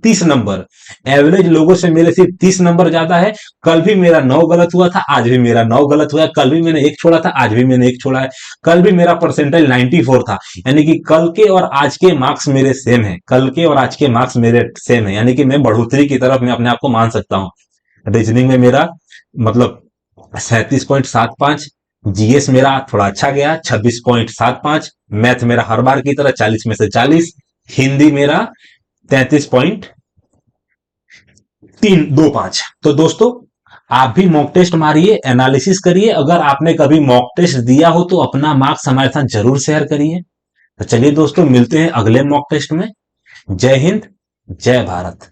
30 नंबर, एवरेज लोगों से मेरे सिर्फ 30 नंबर ज्यादा है। कल भी मेरा 9 गलत हुआ था, आज भी मेरा 9 गलत हुआ है। कल भी मैंने एक छोड़ा था, आज भी मैंने एक छोड़ा है। कल भी मेरा परसेंटेज 94 था, यानी कि कल के और आज के मार्क्स मेरे सेम है, कल के और आज के मार्क्स मेरे सेम है, यानी कि मैं बढ़ोतरी की तरफ मैं अपने आप को मान सकता हूं। रीजनिंग में मेरा मतलब 37.75, जीएस मेरा थोड़ा अच्छा गया 26.75, मैथ मेरा हर बार की तरह 40 में से 40, हिंदी मेरा 33.325। तो दोस्तों आप भी मॉक टेस्ट मारिए, एनालिसिस करिए, अगर आपने कभी मॉक टेस्ट दिया हो तो अपना मार्क्स हमारे साथ जरूर शेयर करिए। तो चलिए दोस्तों, मिलते हैं अगले मॉक टेस्ट में। जय हिंद, जय भारत।